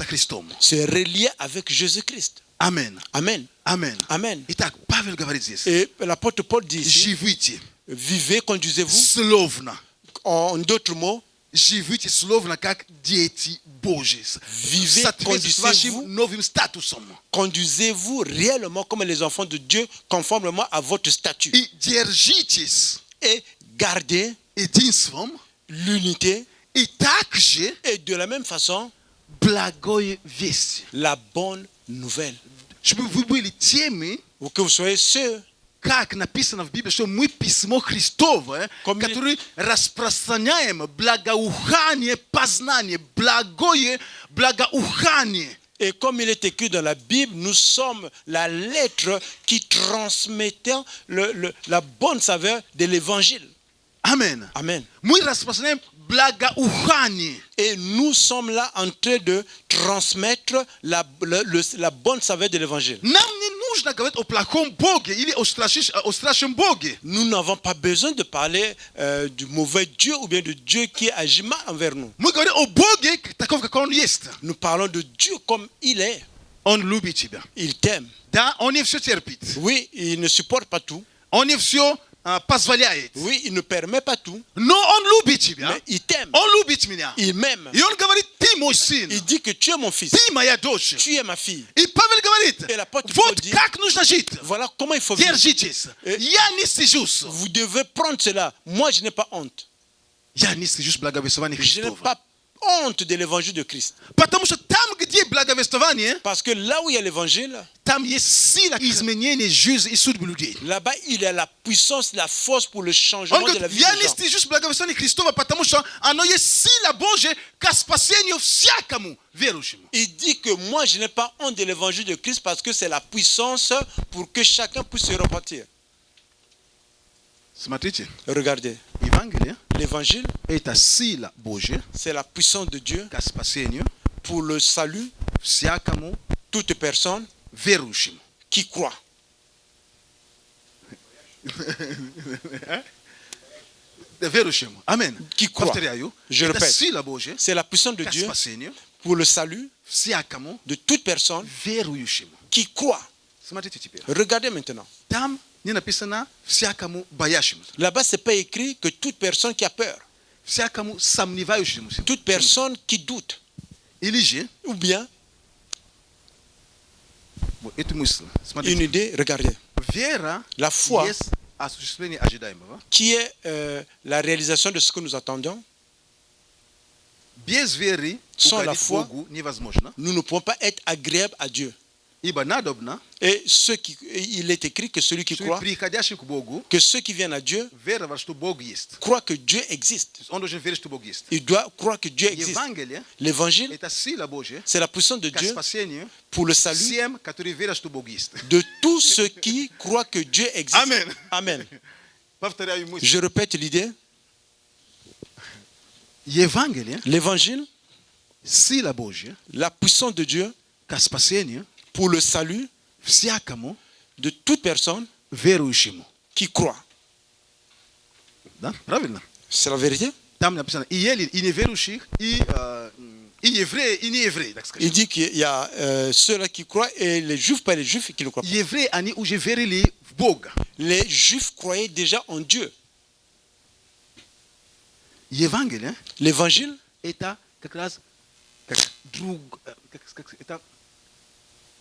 Христом. C'est relié avec Jésus-Christ. Amen. Amen. Amen. Amen. Итак, Павел говорит здесь. Et l'apôtre Paul dit ici, Живите vivez, conduisez-vous. словно. En d'autres mots, Живите словно как дети Божьи. Vivez, Соответствуйте с вашим conduisez-vous. новым статусом. conduisez-vous réellement comme les enfants de Dieu, conformément à votre statut. И держитесь Et gardez единством. l'unité. И также Et de la même façon, благое весть. la bonne nouvelle. Чтобы вы были теми, Ou que vous soyez ceux, как написано в Библии, что мы письмо Христово, Comme il- которое распространяем благоухание, познание, благое благоухание. et comme il est écrit dans la Bible, nous sommes la lettre qui transmettait la bonne saveur de l'évangile. Amen. Amen. Мы распространяем благоухание. Et nous sommes là en train de transmettre la bonne saveur de l'évangile. Нам не нужно говорить о плохом Боге или о страшном Боге. Nous n'avons pas besoin de parler du mauvais Dieu ou bien de Dieu qui agit mal envers nous. Мы говорим о Боге таков, как Он есть. Nous parlons de Dieu comme il est. Он любит тебя. Il t'aime. Да, Он не все терпит. Oui, il ne supporte pas tout. Он не все позволяет. Oui, il ne permet pas tout. Но Он любит тебя. Mais il t'aime. Он любит меня. Il m'aime. И Он говорит, ты мой сын. Il dit que tu es mon fils. Ты моя дочь. Tu es ma fille. И Павел говорит, Et l'apôtre Paul вот dit, как нужно жить. voilà comment il faut vivre. Держитесь. Я не стыжусь. Vous devez prendre cela. Moi, je n'ai pas honte. Я не стыжусь благовествования Je n'ai Христова. pas honte de l'évangile de Christ. Потому что там, где благовествование, Parce que là où il y a l'évangile, там есть сила изменения жизни и судьбы людей. là-bas, il y a la puissance, la force pour le changement Он de la говорит, vie я des не gens. стыжусь благовествования Христова, потому что оно есть сила Божия к спасению всякому верующему. Il dit que moi, je n'ai pas honte de l'évangile de Christ parce que c'est la puissance pour que chacun puisse se repentir. Смотрите, Regardez, Евангелие l'évangile, – это сила Божия c'est la puissance de Dieu к спасению pour le salut всякому toute personne верующему. qui croit. Верующему. Аминь. Qui croit. Повторяю. Je Это répète. сила Божия C'est la puissance de к Dieu спасению pour le salut всякому de toute personne верующему. qui croit. Смотрите теперь. Regardez maintenant. Там не написано всякому боящемуся, Là-bas, ce n'est pas écrit que toute personne qui a peur, всякому сомневающемуся. toute personne qui doute, Или же, ou bien вот эту мысль, une смотрите, idée, regardez, вера La foi. есть осуществление ожидаемого. qui est la réalisation de ce que nous attendons. Без веры Sans la угодить foi. Богу невозможно, Nous ne pouvons pas être agréables à Dieu. ибо надобно, Et il est écrit que celui qui чтобы croit, приходящий к Богу que ceux qui viennent à Dieu веровал, что Бог есть. croient que Dieu existe. Он должен верить, что Бог есть. Il doit croire que Dieu existe. Евангелие L'évangile, – это сила Божья c'est la puissance de к Dieu спасению pour le salut всем, которые верят, что Бог есть. de tous ceux qui croient que Dieu existe. Amen. Amen. Повторяю мысль. Je répète l'idée. Евангелие L'évangile, – сила Божья la puissance de Dieu к спасению pour le salut всякому de toute personne верующему. qui croit. Да? Правильно? C'est la vérité. Там написано и неверующих, и евреи, и неевреи, так Il сказать. dit qu'il y a ceux-là qui croient et les juifs, pas les juifs qui ne croient pas. Евреи, они уже верили в Бога. Les juifs croyaient déjà en Dieu. Евангелие L'évangile, – это как раз как это,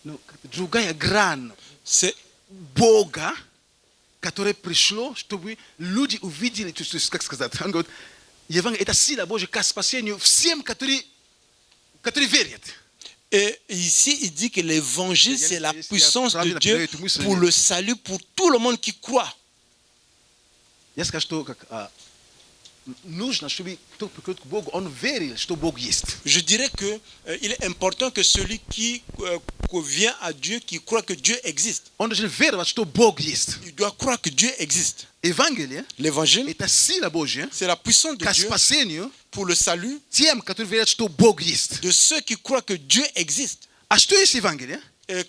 как другая грань c'est Бога, которое пришло, чтобы люди увидели, то есть, как сказать, он говорит, Евангелие – это сила Божья к спасению всем, которые верят. et ici il dit que l'évangile Il y a- c'est la il y a- puissance il y a- de Dieu pour le salut pour tout le monde qui croit. Я скажу, что нужно, чтобы кто приходит к Богу, он верил, что Бог есть. Je dirais que il est important que celui qui vient à Dieu, qui croit que Dieu existe, Он должен веровать, что Бог есть. il doit croire que Dieu existe. Евангелие L'évangile, – это сила Божья c'est la puissance de к Dieu спасению pour le salut тем, которые верят, что Бог есть. de ceux qui croient que Dieu existe. А что есть Евангелие?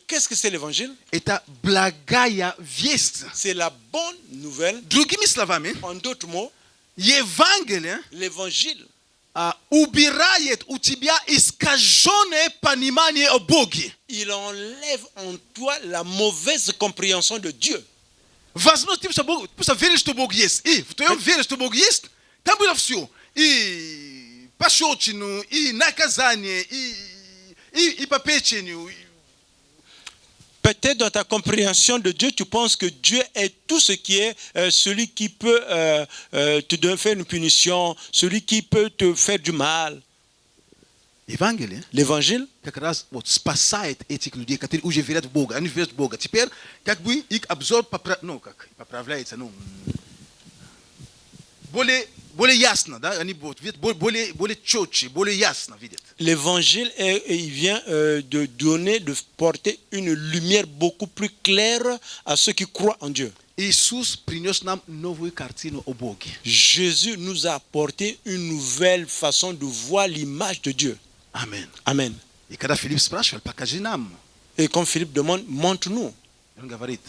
Qu'est-ce que c'est l'évangile? Это благая весть. C'est la bonne nouvelle. Другими словами, En d'autres mots, Евангелие l'évangile, ubirayet utibia iskajone panimani obogi. Il enlève en toi la mauvaise compréhension de Dieu. Vazno tipo sa veres to bogies. Tu é veres to bogies? Tambu lafsio. Pachotinu, nakazanie, papetinu. Peut-être dans ta compréhension de Dieu, tu penses que Dieu est tout ce qui est celui qui peut te faire une punition, celui qui peut te faire du mal. Évangile. L'évangile, Как раз вот спасает этих людей, которые уже верят в Бога. Они верят в Бога. Теперь как бы их обзор поправляется, более ясно, да? Они более четче, более ясно видят. l'évangile il vient de donner, de porter une lumière beaucoup plus claire à ceux qui croient en Dieu. Иисус принес нам новую картину о Боге. Jésus nous a apporté une nouvelle façon de voir l'image de Dieu. Amen. Amen. И когда Филипп спрашивал, покажи нам. Et comme Philippe demande, montre-nous. Он говорит,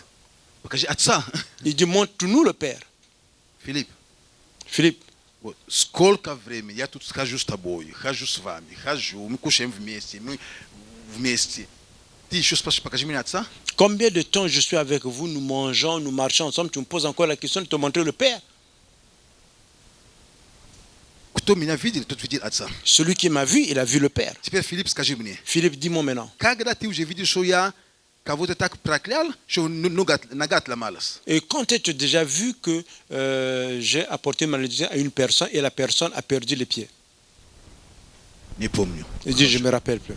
покажи Отца. Il dit, montre-nous le Père. Филипп, Philippe, вот, сколько времени я тут хожу с тобой, хожу с вами, мы кушаем вместе, мы вместе. Ты еще спрашиваешь, покажи мне Отца? combien de temps je suis avec vous, nous mangeons, nous marchons ensemble, tu me poses encore la question de te montrer le Père. Кто меня видел, тот видел Отца. Celui qui m'a vu, il a vu le Père. Теперь, Филипп, скажи мне, Philippe, dis-moi maintenant. когда ты уже видишь, что я кого-то так проклял, что нога сломалась? Et quand tu as déjà vu que j'ai apporté une malédiction à une personne et la personne a perdu les pieds? Не помню. Il dit, je ne me rappelle plus.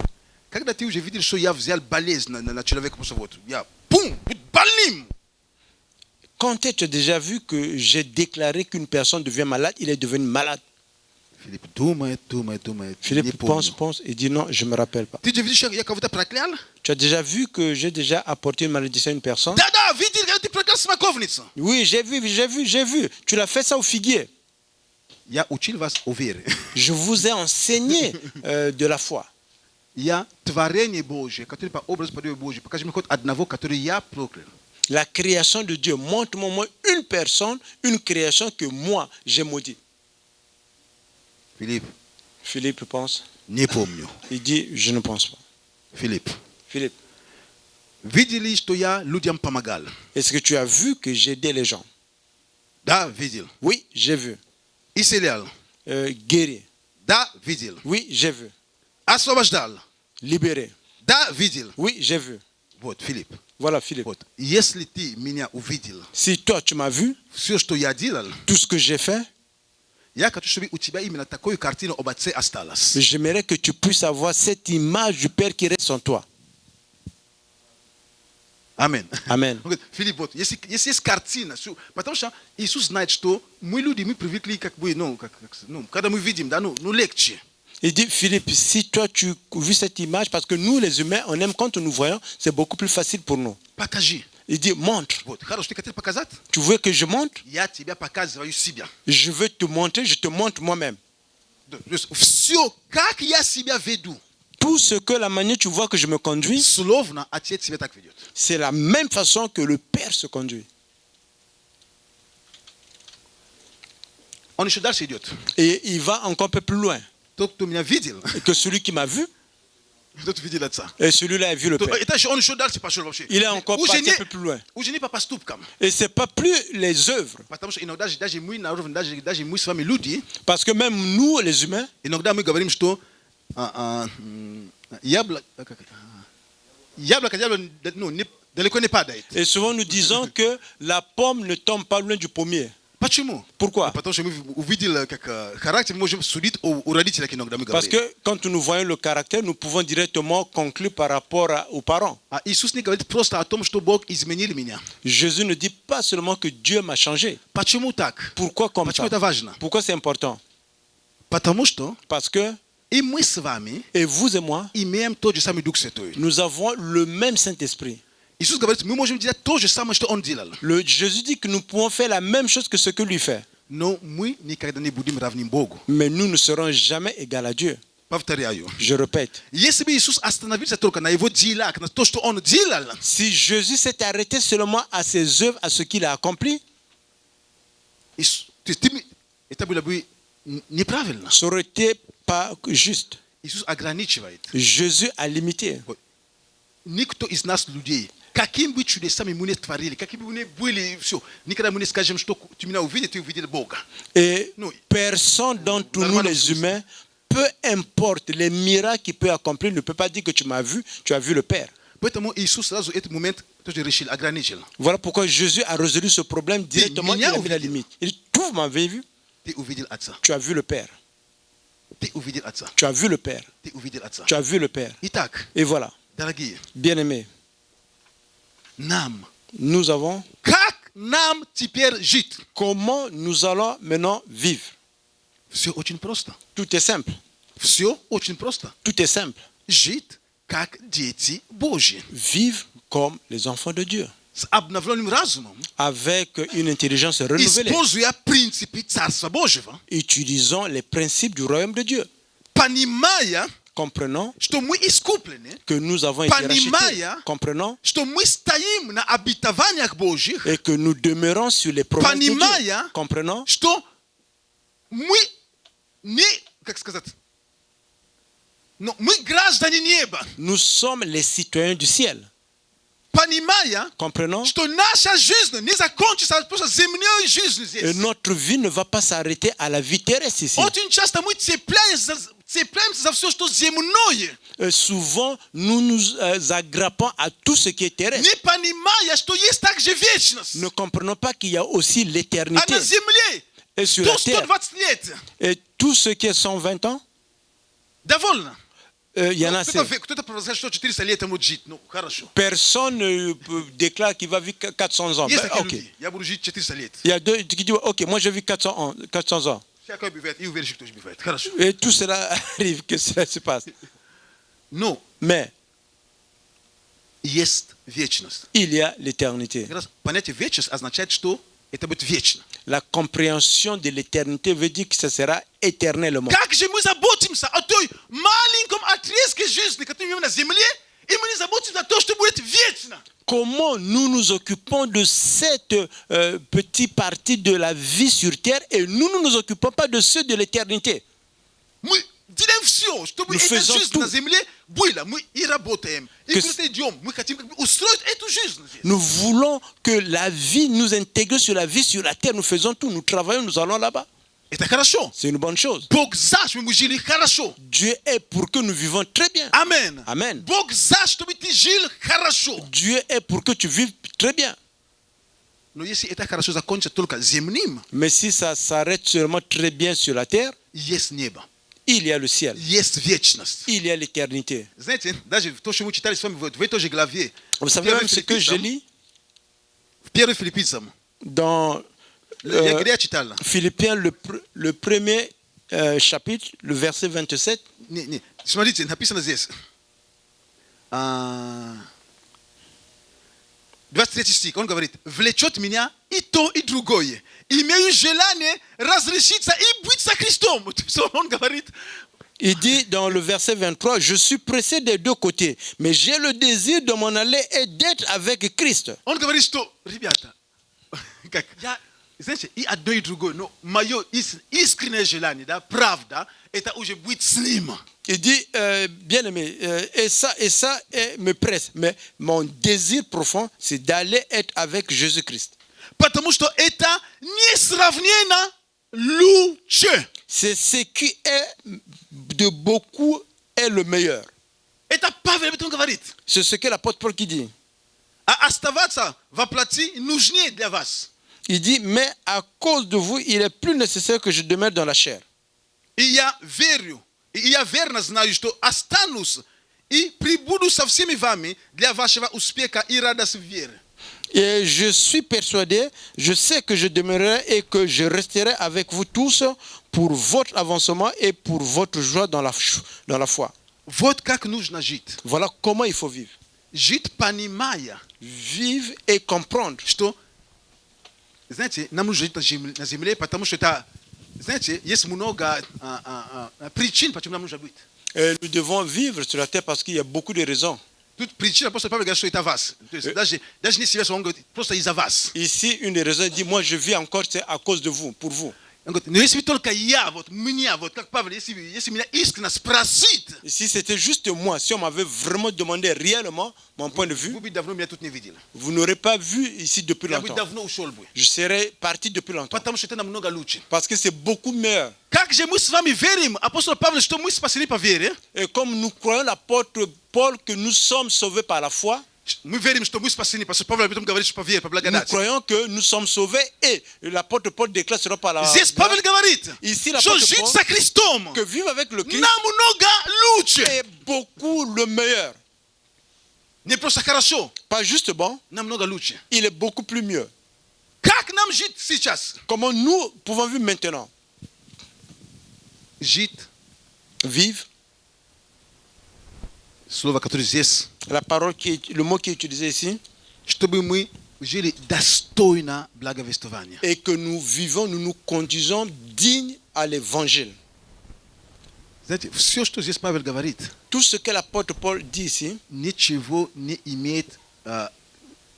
Когда ты уже видишь, что я взял болезнь на человека, просто вот, я пум, больным. Quand tu as déjà vu que j'ai déclaré qu'une personne devient malade, il est devenu malade. Филипп думает, не Philippe помню. pense et dit non, je ne me rappelle pas. Ты уже видишь, что я кого-то проклял? Tu as déjà vu que j'ai déjà apporté une malédiction à une personne? Да, видел, когда ты проклял смоковницу. Oui, j'ai vu. Tu l'as fait ça au figuier. Я учил вас о вере. Je vous ai enseigné de la foi. Я творение Божье, которое по образу подобию Божьему. Покажи мне хоть одного, который я проклял. La création de Dieu. Montre-moi moi une personne, une création que moi j'ai maudit. Филипп, Philippe pense. не помню. Il dit, je ne pense pas. Филипп, Philippe, видели, что я людям помогал? est-ce que tu as vu que j'aidais les gens? Да, видел. Oui, j'ai vu. Исцелял? Guéri. Да, видел. Oui, j'ai vu. Освобождал? Libéré. Да, видел. Oui, j'ai vu. Вот, Филипп. Voilà, Philippe. Вот. Если ты меня увидел, Si toi, tu m'as vu, все, что я делал, tout ce que j'ai fait, я хочу, чтобы у тебя именно такую картину об Отце осталось. j'aimerais que tu puisses avoir cette image du Père qui reste en toi. Амин. Amen. Он говорит, Филипп, вот, если есть картина, потому что Иисус знает, что мы люди, мы привыкли, как бы, когда мы видим, да, легче. Il dit, Philippe, si toi tu as vu cette image, parce que nous les humains, on aime quand nous voyons, c'est beaucoup plus facile pour nous. Покажи. Il dit, montre. Вот, хорошо, ты хотел показать? Tu veux que je montre? Я тебя показываю себя. Je veux te montrer, je te montre moi-même. Все, как я себя веду, Tout ce que la manière tu vois que je me conduis, словно Отец себя так ведет. c'est la même façon que le Père se conduit. Он еще дальше идет. Et il va encore un peu plus loin. Тот, кто меня видел, Que celui qui m'a vu, тот видел Отца. et celui-là a vu le Père. Он еще дальше пошел вообще. Il est encore parti un peu plus loin. Уже не по поступкам. Et ce n'est pas plus les œuvres. Потому что иногда даже мы на уровне, даже мы с вами люди, Parce que même nous, les humains, иногда мы говорим, что яблоко далеко не падает. et souvent nous disons que la pomme ne tombe pas loin du pommier. Почему? Pourquoi? Потому что мы увидели как характер, мы можем судить у родителей, иногда мы Parce говорим. que quand nous voyons le caractère, nous pouvons directement conclure par rapport aux parents. А Иисус не говорит просто о том, что Бог изменил меня. Jésus ne dit pas seulement que Dieu m'a changé. Почему так? Pourquoi comme Почему ça? это важно? Pourquoi c'est important? Потому что Parce que, и мы с вами et vous et moi, имеем тот же самый Дух Святой. nous avons le même Saint-Esprit. Иисус говорит, мы можем делать то же самое, что Он делал. Jésus dit que nous pouvons faire la même chose que ce que lui fait. Но мы никогда не будем равны Богу. Mais nous ne serons jamais égaux à Dieu. Повторяю. Je répète. Если бы Иисус остановился только на Его делах, на то, что Он делал, Si Jésus s'est arrêté seulement à ses œuvres, à ce qu'il a accompli, это было бы неправильно. Ça aurait été pas juste. Иисус ограничивает. Jésus a limité. Никто из нас людей, каким бы чудесами мы не творили, каким бы мы ни были, все, никогда мы не скажем, что ты меня увидел, ты увидел Бога. Et Non. personne d'entre nous, les humains, peu importe les miracles qu'il peut accomplir, ne peut pas dire que tu m'as vu, tu as vu le Père. Поэтому Иисус сразу этот момент тоже решил, ограничил. Voilà pourquoi Jésus a résolu ce problème directement. Il a mis la увидел. limite. Il dit, tout m'avez vu, Ты увидел Отца. tu as vu le Père. Ты увидел Отца. Tu as vu le Père. Ты увидел Отца. Tu as vu le Père. Итак, Et voilà, дорогие, bien-aimés, нам, nous avons как нам теперь жить? comment nous allons maintenant vivre. Все очень просто. Tout est simple. Все очень просто. Tout est simple. Жить как дети Божьи. Vivre comme les enfants de Dieu, С обновленным разумом, avec une intelligence renouvelée. используя принципы Царства Божьего, Utilisons les principes du royaume de Dieu. понимая, Comprenons что мы искуплены, que nous avons été rachetés. Понимая, Comprenons что мы стоим на обетованиях Божьих, et que nous demeurons sur les promesses de Dieu. Понимая, Comprenons что мы не, как сказать, но мы граждане неба, nous sommes les citoyens du ciel. понимая, Comprenons что наша жизнь не закончится просто земной жизнью et здесь. notre vie ne va pas s'arrêter à la vie terrestre ici. Очень часто мы цепляемся за все, что земное, Souvent, nous nous aggrappons à tout ce qui est terrestre. не понимая, что есть также вечность. Ne comprenons pas qu'il y a aussi А l'éternité. на земле Et sur la до terre, 120 лет. et tout ce qui est 120 ans, Довольно. il y en a assez. Кто-то провозглашает, что 400 лет ему жить. Ну, хорошо. Personne ne déclare qu'il va vivre 400 ans. Есть Ben, такие ok. люди. Я буду жить 400 лет. Il y a deux qui disent, ok, moi je vis 400 ans. 400 ans. Всякое бывает, и уверен, что тоже бывает. Хорошо. Et tout cela arrive, que cela se passe. Но Mais есть вечность. il y a l'éternité. Как раз понятие вечность означает, что это будет вечно. La compréhension de l'éternité veut dire que ça sera éternellement. Как же мы заботимся о той маленьком отрезке жизни, который мы имеем на земле, и мы не заботимся о том, что будет вечно. Comment nous nous occupons de cette petite partie de la vie sur terre et nous ne nous occupons pas de ceux de l'éternité. Мы делаем все, чтобы Мы эта faisons жизнь tout. на земле была. Мы и работаем, и Que- куда-то идем. Мы хотим как бы устроить эту жизнь здесь. Nous voulons que la vie nous intègre sur la vie sur la terre. Nous faisons tout, nous travaillons, nous allons là-bas. Это хорошо. C'est une bonne chose. Бог за, чтобы мы жили хорошо. Dieu est pour que nous vivons très bien. Амен. Amen. Бог за, чтобы ты жил хорошо. Dieu est pour que tu vives très bien. Но если это хорошо закончится только земным, Mais si ça s'arrête seulement très bien sur la terre, есть небо, il y a le ciel, есть вечность. il y a l'éternité. Знаете, даже то, что мы читали с вами в этой же главе, Vous savez même ce que je lis в 1 Филиппийцам, dans где я читал? Philippiens, le premier chapitre, le verset 27. Не, смотрите, написано здесь. 23 стих, он говорит, влечет меня и то, и другое. Имею желание разрешиться и быть со Христом. То есть он говорит, Il dit dans le verset 23, je suis pressé des deux côtés, mais j'ai le désir de m'en aller et d'être avec Christ. он говорит, что, ребята, как, знаете, и одно, и другое, но мое искреннее желание, да, правда, это уже быть с ним. Il dit, bien aimé, et ça me presse, mais mon désir profond, c'est d'aller être avec Jésus-Christ. Потому что это несравненно лучше. C'est ce qui est de beaucoup est le meilleur. Это Павел об этом говорит. C'est ce que l'apôtre Paul qui dit. А оставаться во плоти нужнее для вас. Il dit, mais à cause de vous, il est plus nécessaire que je demeure dans la chair. И я верю, и я верно знаю, что останусь и прибуду со всеми вами для вашего успеха и радости в вере. Et je suis persuadé, je sais que je demeurerai et que je resterai avec vous tous pour votre avancement et pour votre joie dans la foi. Вот как нужно жить. Voilà comment il faut vivre. Жить, понимая, Vivre et comprendre. что, знаете, нам нужно жить на земле, потому что это, знаете, есть много причин, почему нам нужно быть. Et nous devons vivre sur la terre parce qu'il y a beaucoup de raisons. Тут причина просто Павел говорит, что это вас. То есть даже не себя, он говорит, просто из-за вас. Ici, une des raisons dit, moi je vis encore, c'est à cause de vous, pour vous. Ne respectons que ya votre minia votre как Павел если меня искренне спросит. Si c'était juste moi, si on m'avait vraiment demandé réellement mon point de vue, Вы бы давно меня тут не видели. vous n'aurez pas vu ici depuis Я бы longtemps. давно ушел бы. Je serais parti depuis longtemps. Потому что это намного лучше. Parce que c'est beaucoup meilleur. Как же мы с вами верим, апостол Павел, что мы спасены по вере? Et comme nous croyons l'apôtre Paul que nous sommes sauvés par la foi, Мы верим, что мы спасены, потому что Павел об этом говорит, что по вере, по nous благодати. croyons que nous sommes sauvés et l'apôtre Paul déclare cela par la Здесь Павел говорит, Ici, что l'apôtre жить Paul, со Христом que vivre avec le Christ намного лучше. est beaucoup le meilleur. Не просто хорошо, Pas juste bon, намного лучше. il est beaucoup plus mieux. Как нам жить сейчас? Comment nous pouvons vivre maintenant? Жить, Vivre, слово, которое здесь, la parole le mot qui est utilisé ici, чтобы мы жили достойно благовествования. et que nous vivons, nous nous conduisons dignes à l'évangile. Знаете, все, что здесь Павел говорит, Tout ce que l'apôtre Paul dit ici ничего не имеет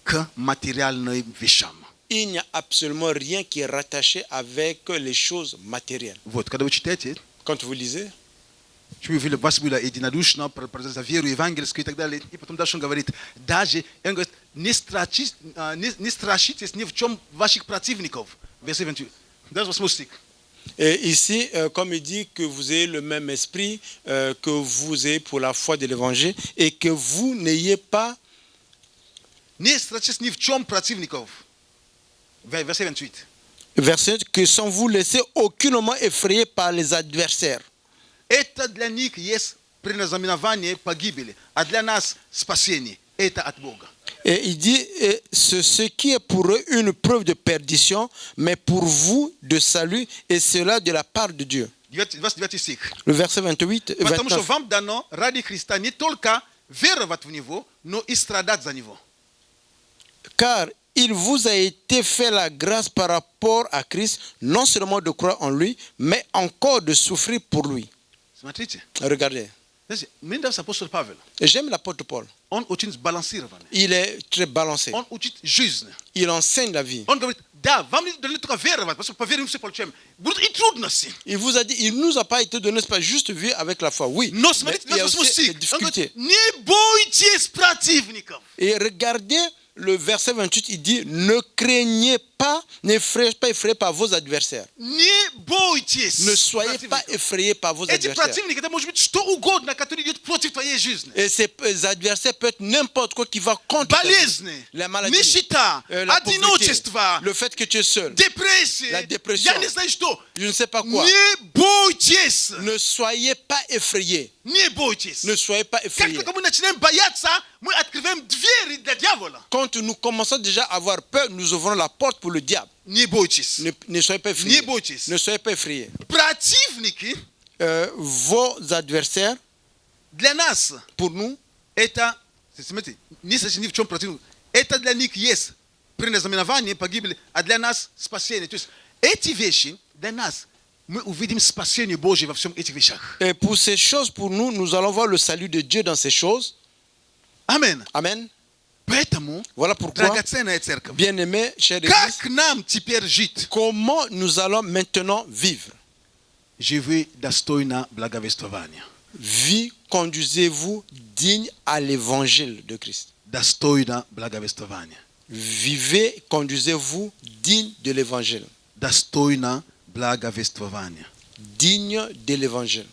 к материальным вещам. il n'y a absolument rien qui est rattaché avec les choses matérielles. Вот, когда вы читаете, Quand vous lisez, вы видели, вас было единодушно за веру евангельскую и так далее, и потом дальше он говорит, даже, он говорит, не страшитесь ни в чем ваших противников. Verset 28. Даже 8 стих. et ici, comme il dit que vous ayez le même esprit que vous ayez pour la foi de l'évangile et que vous n'ayez pas, Не страшитесь ни в чем противников. Verset 28. verset, que sans vous laisser aucunement effrayer par les adversaires. Это для них есть предназнаменование погибели, а для нас спасение. Это от Бога. Et il dit, ce qui est pour eux une preuve de perdition, mais pour vous de salut, et cela de la part de Dieu. 29 стих. Le verset 28, Потому что 29. вам дано ради Христа не только веровать в Него, но и страдать за Него. Car il vous a été fait la grâce par rapport à Christ, non seulement de croire en lui, mais encore de souffrir pour lui. Смотрите. Regardez, Знаете, мне нравится апостол Павел. et j'aime l'apôtre Paul. Он очень сбалансированный. Il est très balancé. Он учит жизнь. Il enseigne la vie. Он говорит, да, вам не дали только веровать, потому что по вере мы все получаем. Будут и трудности. Il vous a dit, il nous a pas été donné, c'est pas juste vivre avec la foi. Oui, Но mais смотрите, il y a 28 aussi стих. des Он difficultés. говорит, не бойтесь противников. Et regardez le verset 28, il dit, ne craignez pas, n'effrayez pas effrayés par vos adversaires. Не бойтесь. Ne soyez противников. pas effrayés par vos Эти adversaires. противники, это может быть что угодно, который идет против твоей жизни. Et ces adversaires peuvent être n'importe quoi qui va contre ta vie. Болезни, La maladie, нищета, la pauvreté, одиночество, le fait que tu es seul, депрессия. la dépression. Я не знаю что. je ne sais pas quoi. Не бойтесь. Ne soyez pas effrayés. Не бойтесь. Ne soyez pas Как effrayés. только мы начинаем бояться, мы открываем двери для дьявола. Quand nous commençons déjà à avoir peur, nous ouvrons la porte pour le diable. Не бойтесь. Ne soyez pas effrayés. Не бойтесь. Ne soyez pas effrayés. Противники Vos adversaires, для нас pour nous, это, смотрите, не совсем ни в чем противник. Это для них есть предназнаменование погибели, а для нас спасение. То есть эти вещи для нас мы увидим спасение Божье во всем этих вещах. et pour ces choses, pour nous, nous allons voir le salut de Dieu dans ces choses. Амен. Amen. Поэтому, Voilà pourquoi, драгоценная церковь, bien-aimés, chers églises, как нам теперь жить? comment nous allons maintenant vivre? Живи достойно благовествования. Vie, conduisez-vous digne à l'évangile de Christ. Достойно благовествования. Vivez, conduisez-vous digne de l'évangile. Достойно благовествования. Digne de l'évangile.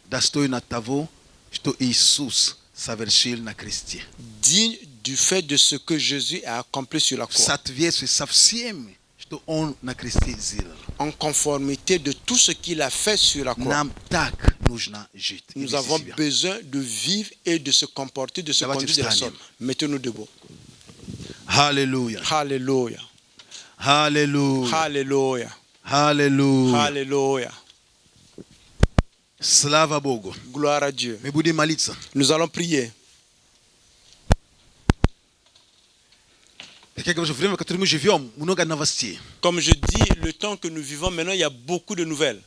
Достойно того, что Иисус совершил на кресте. Digne du fait de ce que Jésus a accompli sur la В croix. соответствии со всем, что Он на кресте сделал. En conformité de tout ce qu'il a fait sur la croix. Нам так нужно жить. и Nous вести avons себя. besoin de vivre et de se comporter, de se Давайте conduire de la встанем. sorte. Mettez-nous debout. Аллилуйя. Alléluia. Аллилуйя. Alléluia. Аллилуйя. Alléluia. Слава Богу. Gloire à Dieu. Мы будем молиться. Nous allons prier. Как я говорю, время, в котором мы живем, много новостей. Comme je dis, le temps que nous vivons maintenant, il y a beaucoup de nouvelles.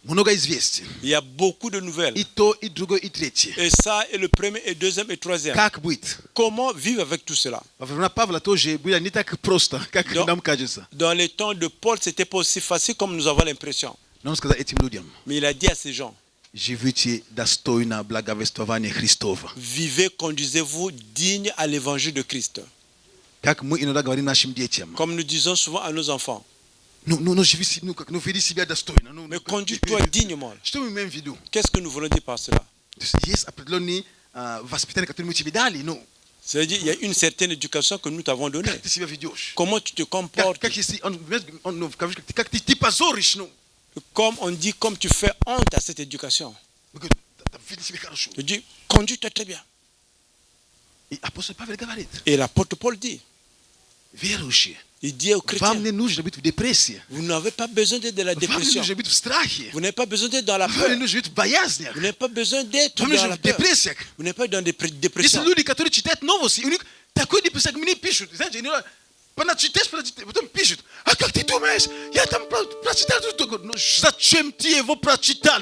Mnogo izvijesti. Il y a beaucoup de nouvelles. I to, i drugo, i treće. Et ça est le premier et deuxième et troisième. Kak biti? Comment vivre avec tout cela? Vremena Pavla to že bila ni tak prosta, kak No. nam kaže sa. Dans les temps de Paul, c'était pas aussi facile comme nous avons l'impression. Non skaza etim ljudям. Mais il a dit à ces gens, Живите достойно благовествования Христова. vivez, conduisez-vous digne à l'évangile de Christ. Как мы иногда говорим нашим детям. Comme nous disons souvent à nos enfants. Ну живи, ну веди себя достойно. Mais conduis-toi dignement. Что мы имеем в виду? Qu'est-ce que nous voulons dire par cela? То есть есть определенные воспитания, которые мы тебе дали. Ну, C'est-à-dire, il y a une certaine éducation que nous t'avons donnée. как ты себя ведешь? Comment tu te comportes? Как если как ты позоришь, ну, Comme on dit, comme tu fais honte à cette éducation. веди себя хорошо. Tu dis, conduis-toi très bien. И апостол Павел говорит, Et l'apôtre Paul dit, верующие, il dit aux вам chrétiens, не нужно быть в депрессии. vous n'avez pas besoin d'être de la Вам не dépression. нужно быть в страхе. Vous n'avez pas besoin d'être dans la Вам не peur. нужно быть в боязнях. Vous n'avez pas besoin d'être Вам не dans нужно la в peur. депрессиях. Vous n'êtes pas dans des Есть dépressions. люди, которые читают новости, и у них такой депрессия, как мне пишут. Знаете, они читаешь, потом пишут. А как ты думаешь? Я там прочитал. Ну, зачем ты его прочитал?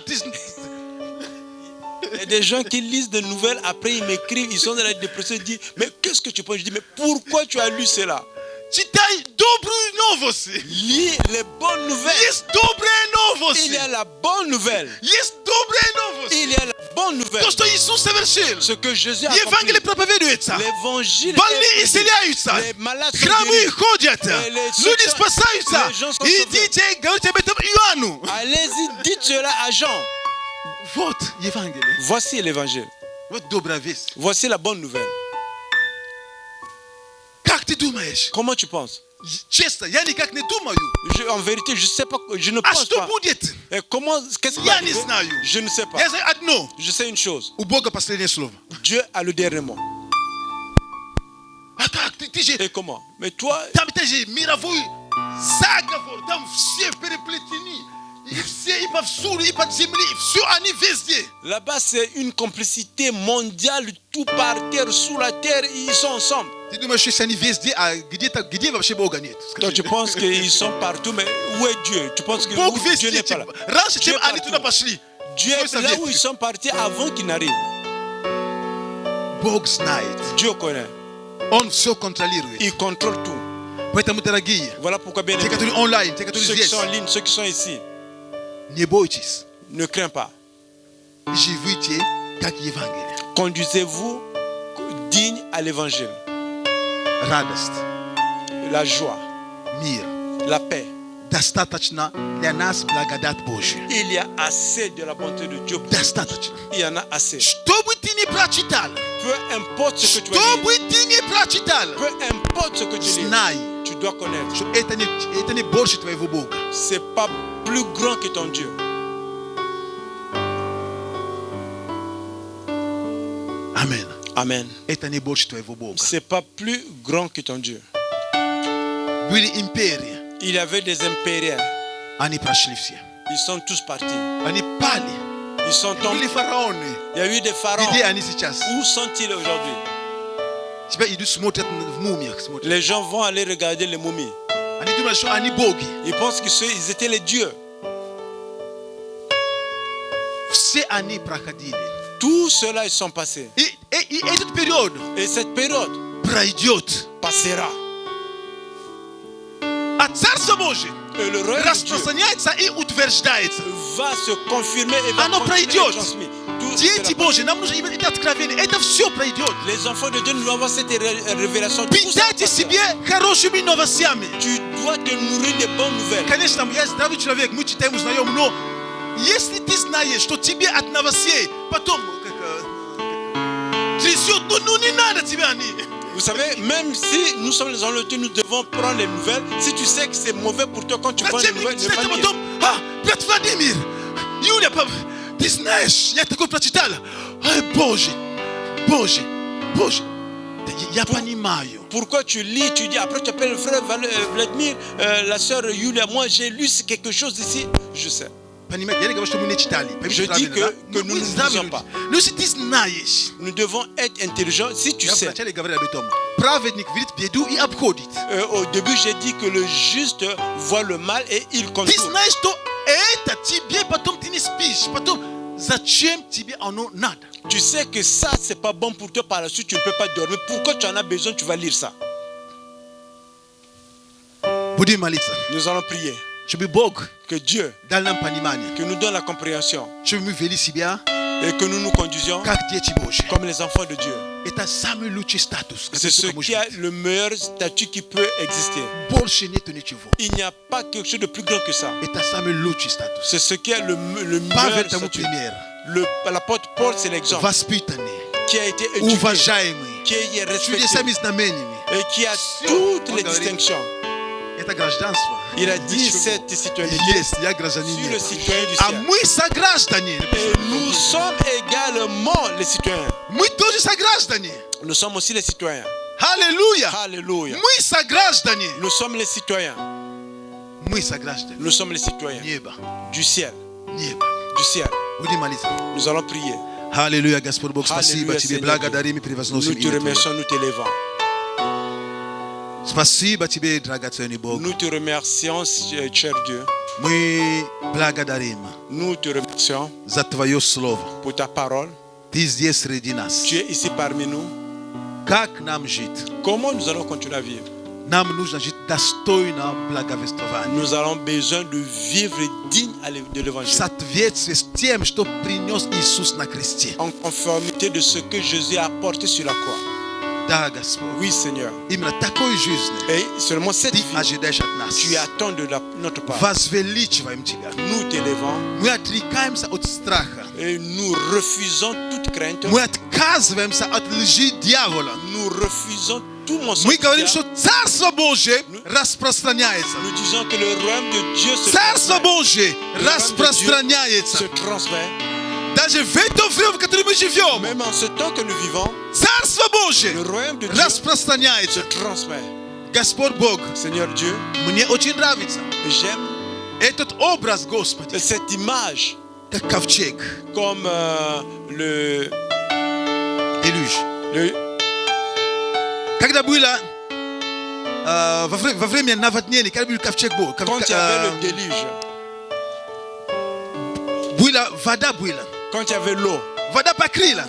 Il y a des gens qui lisent des nouvelles, après ils m'écrivent, ils sont dans la dépression, ils disent, mais qu'est-ce que tu penses? Je dis, mais pourquoi tu as lu cela? Читай добрые новости. Lis les bonnes nouvelles. Есть добрые новости. Il y a la bonne nouvelle. Есть добрые новости. Il y a la bonne nouvelle. То, что Иисус совершил. Ce que Jésus a accompli. Евангелие проповедуется. L'évangile Больные est исцеляются. les malades sont Храмы guéris. ходят. Les Люди gens- спасаются. les gens sont Идите, говорите об этом Иоанну. Allez-y, dites cela à Jean. Вот Евангелие. Voici l'évangile. Вот добрая весть. Voici la bonne nouvelle. Как ты думаешь? Comment tu penses? Честно, я никак не думаю. En vérité, je sais pas, je ne А pense что pas. будет? Et comment, qu'est-ce qui Я va не arriver? знаю. Je ne sais pas. Я знаю одно. Je sais une chose. У Бога последнее слово. Dieu a le dernier mot. А как? Ты же... Et comment? Mais toi, Там ты же мировой заговор. Там все переплетены. И все и повсюду, и под землей. Все они везде. là-bas, c'est une complicité mondiale, tout par terre, sous la terre, ils sont ensemble. Ты думаешь, что они везде, а где вообще Бога нет? Toi, tu penses qu'ils sont partout, mais où est Dieu? Tu penses que Бог Dieu везде. n'est pas là? Раньше, Dieu чем они partout. туда пошли. Dieu est là où ils sont partis avant qu'ils n'arrivent. Бог знает. Dieu connaît. Он все контролирует. Il contrôle tout. Поэтому, дорогие, Voilà pourquoi, bien те, aimés, которые онлайн, те, которые ceux qui здесь, sont en ligne, ceux qui sont ici, не бойтесь. ne crains pas. Живите как Евангелие. Conduisez-vous digne à l'évangile. Радость, La joie, мир. la paix. Достаточно для нас благодать Божия. Il y a assez de la bonté de Dieu. Достаточно. Il y en a assez. Что бы ты ни прочитал, Peu importe ce que tu что as lu, бы ты ни прочитал, peu importe ce que tu lis, знай, tu dois connaître. что это не больше твоего Бога. C'est pas plus grand que ton Dieu. Амен. Amen. Это не больше твоего Бога. C'est pas plus grand que ton Dieu. Были империи, Il y avait des impériaux. они прошли все. Ils sont tous partis. Они пали. Ils sont Были tombés. фараоны. Il y a eu des pharaons. Где они сейчас? Où sont-ils aujourd'hui? Тебя идут, смотрят в мумиях. Смотрят. Les gens vont aller regarder les momies. Они думают, что они боги. Ils pensent qu'ils étaient les dieux. Все они проходили. Tout cela, ils sont passés. И этот период Et cette période пройдет. passera. А Царство Божие Et le royaume de Dieu распространяется и утверждается. va se confirmer et va Оно continuer à être пройдет. transmis. Tout Дети cela- Божьи, нам нужно именно это откровение. Это все пройдет. Les enfants de Dieu nous avoir cette révélation. Tout ça Питайте passera. себе хорошими новостями. Tu dois te nourrir des bonnes nouvelles. Конечно, я здравый человек, мы читаем, узнаем, но если ты знаешь, что тебе от новостей потом трясет, ну не надо тебя они. Vous savez, même si nous sommes les enlevés, nous devons prendre les nouvelles. Si tu sais que c'est mauvais pour toi quand tu prends les Зачем nouvelles, мне ne читать, pas а lire. потом, брат Владимир, Юля, ты знаешь, я такое прочитала. Ай, Боже, Боже, Боже. Я понимаю. Pourquoi tu lis, tu dis, après tu appelles le frère Vladimir, la sœur Yulia, moi j'ai lu quelque chose ici, je sais. Понимаете, я не говорю, что мы не читали. Je dis que nous ne lisons pas. Ну, если ты знаешь, Nous devons être intelligents. Si tu я sais, вначале говорил об этом. Праведник видит беду и обходит. au début j'ai dit que le juste voit le mal et il Ты contourne. знаешь, что Eita tibia patom tinis pis, patom zachem tibia ano nada. Tu sais que ça, c'est pas bon pour toi par la suite, tu ne peux pas dormir. Pourquoi tu en as besoin, tu vas lire ça. Budi malitsa. Nous allons prier. Je be bog Que Dieu, dalam panimani. que nous donne la compréhension Je me veli sibia et que nous nous conduisions kak die tiboje. comme les enfants de Dieu. Eta same luchi status. C'est ce qui a le meilleur statut qui peut exister. Bol chenye tene chivo. Il n'y a pas quelque chose de plus grand que ça. Eta same luchi status. C'est ce qui a le Pas meilleur vers ta statut. première. L'apôtre Paul, c'est l'exemple Vaspitane. qui a été Ou éduqué, vajaimi. qui est Tu dis respecté ça mis na meni. et qui a toutes les distinctions. Eta grajdans. Il a dit cette citoyenneté Yes, ya grajani. sur le citoyen du A ciel. mui sa grajdani. Et nous sommes également les citoyens. Mui toji sa grajdani. Nous sommes aussi les citoyens. Hallelujah. Alléluia. Mui sa grajdani. Nous sommes les citoyens. Mui sa grajdani. Nous sommes les citoyens Nieba. du ciel. Nieba. Du ciel. Budi malitsa. Nous allons prier. Hallelujah, Gaspar Box, spasiba Alléluia, тебе, Seigneur благодарим и превозносим Nous te имя Твое. remercions, nous t'élevons. Спасибо тебе, драгоценный Бог. Nous te remercions, cher Dieu. Мы благодарим Nous te remercions за Твое Слово. pour ta parole. Ты здесь среди нас. Tu es ici parmi nous. Как нам жить? Comment nous allons continuer à vivre? Нам нужно жить достойно благовествования. Nous avons besoin de vivre digne de В l'évangile. соответствии с тем, что принес Иисус на кресте. En conformité de ce que Jésus a apporté sur la croix. Да, Господь. Oui, Seigneur. Именно такой жизни Et seulement cette Ты vie, ожидаешь от нас. tu attends de notre part. Возвеличиваем Тебя. Nous t'élevons Мы отрекаемся от страха. et nous refusons toute crainte. Мы отказываемся от лжи дьявола. Nous refusons tout mensonge. Мы du говорим, diable. что Царство Божие распространяется. Nous disons que le royaume de Dieu se Царство transmet. Божие Le royaume de Dieu распространяется. se transmet. Даже в это время, в котором мы живем, Même en ce temps que nous vivons, Царство le Божие royaume de Dieu se распространяется. transmet. Господь Бог, Seigneur Dieu, мне очень нравится j'aime этот образ, Господи, cette image как ковчег, comme le Илюш. Когда было во время наводнения, когда был ковчег Бог, quand il y avait le déluge, была вода была, quand il y avait l'eau, вода покрыла,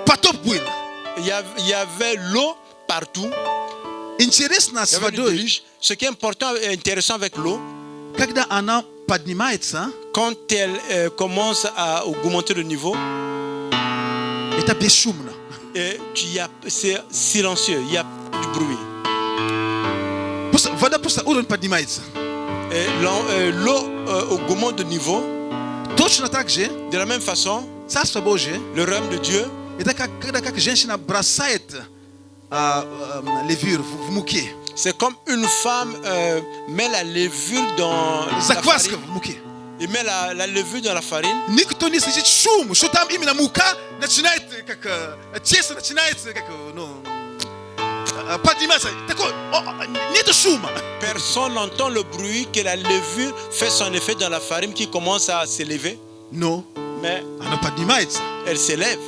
потоп был. il y avait l'eau partout. Интересно Il с y avait le водой, déluge. Ce qui est important et intéressant avec l'eau, когда она поднимается, quand elle commence à augmenter le niveau, это бесшумно. et c'est silencieux, il y a du bruit. Вода просто уровень поднимается. Et l'eau augmente de niveau. Точно так же, De la même façon, Царство Божие, le royaume de Dieu, это как женщина бросает левир в муке. c'est comme une femme met la levure dans la Закваска farine. в муке. Il met la levure dans la farine. Никто не слышит шум, что там именно мука начинает, как тесто начинает, как, подниматься. Такой, нет шума. Personne n'entend le bruit que la levure fait son effet dans la farine qui commence à s'élever. Но Mais она поднимается. elle s'élève.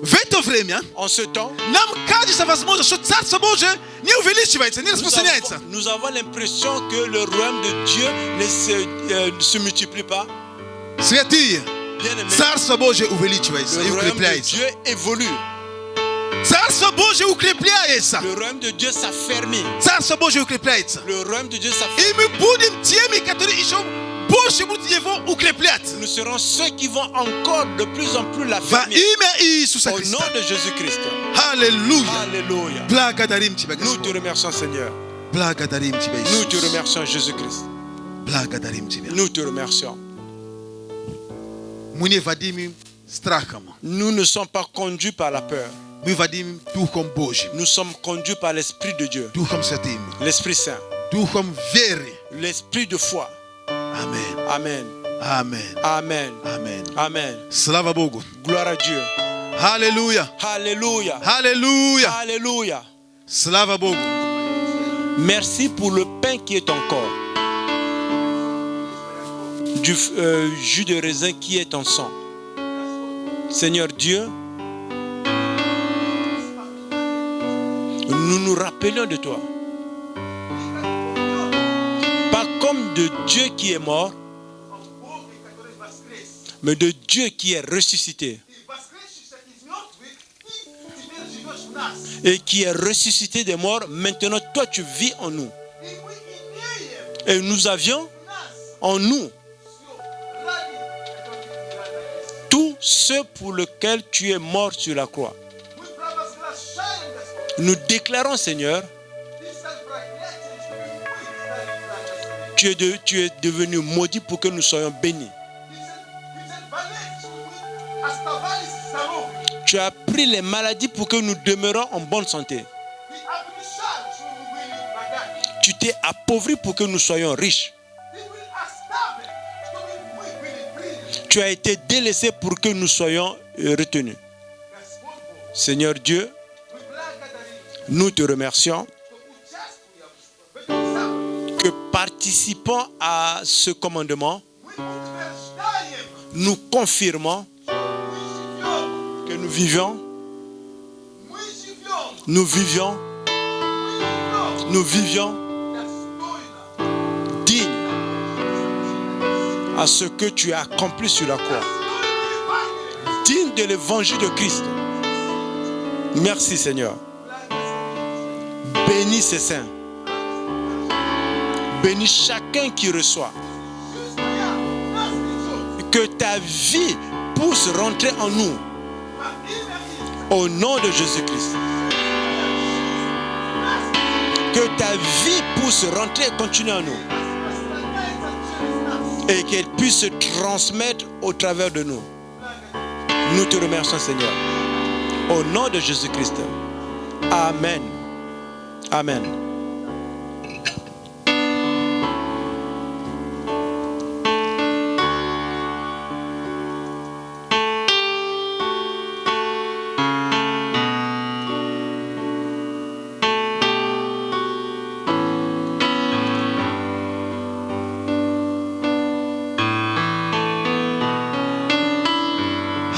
В это время En ce temps, нам кажется возможно, что Царство Божие не увеличивается, не распространяется. nous avons l'impression que le royaume de Dieu ne se multiplie pas. Святые, Bien aimé, Царство Божие увеличивается и le royaume de укрепляется. Dieu évolue. Царство Божие укрепляется. Le royaume de Dieu s'affermit. Царство Божие укрепляется. Le royaume de Dieu s'affermit. И мы будем теми, которые еще больше будут его укреплять. Nous serons ceux qui vont encore de plus en plus Во l'affermir. имя Иисуса Au Христа. nom de Jésus-Christ. Аллилуйя. Alléluia. Благодарим Тебя, Nous te Господь. remercions, Seigneur. Благодарим Тебя, Nous te Иисус. remercions, Jésus-Christ. Благодарим Тебя. Nous te remercions. Мы не водимы страхом. Nous ne sommes pas conduits par la peur. Мы водимы Духом Божьим. Nous sommes conduits par l'Esprit de Dieu, Духом Святым. l'Esprit Saint, Духом веры. l'Esprit de foi. Аминь. Amen. Аминь. Amen. Аминь. Amen. Слава Богу. Gloire à Dieu. Аллилуйя. Alléluia. Аллилуйя. Alléluia. Слава Богу. Merci pour le pain qui est ton corps, du jus de raisin qui est ton sang. Seigneur Dieu, nous nous rappelons de toi. Pas comme de Dieu qui est mort, mais de Dieu qui est ressuscité. Et qui est ressuscité des morts. Maintenant, toi, tu vis en nous. Et nous avions en nous tout ce pour lequel tu es mort sur la croix. Nous déclarons, Seigneur, tu es devenu maudit pour que nous soyons bénis. Tu as pris les maladies pour que nous demeurions en bonne santé. Tu t'es appauvri pour que nous soyons riches. Tu as été délaissé pour que nous soyons retenus. Seigneur Dieu, nous te remercions que participant à ce commandement, nous confirmons que nous vivions dignes à ce que tu as accompli sur la croix, dignes de l'évangile de Christ. Merci Seigneur. Bénis ces saints. Bénis chacun qui reçoit. Que ta vie puisse rentrer en nous. Au nom de Jésus-Christ. Que ta vie puisse rentrer et continuer en nous. Et qu'elle puisse se transmettre au travers de nous. Nous te remercions, Seigneur. Au nom de Jésus-Christ. Amen. Amen.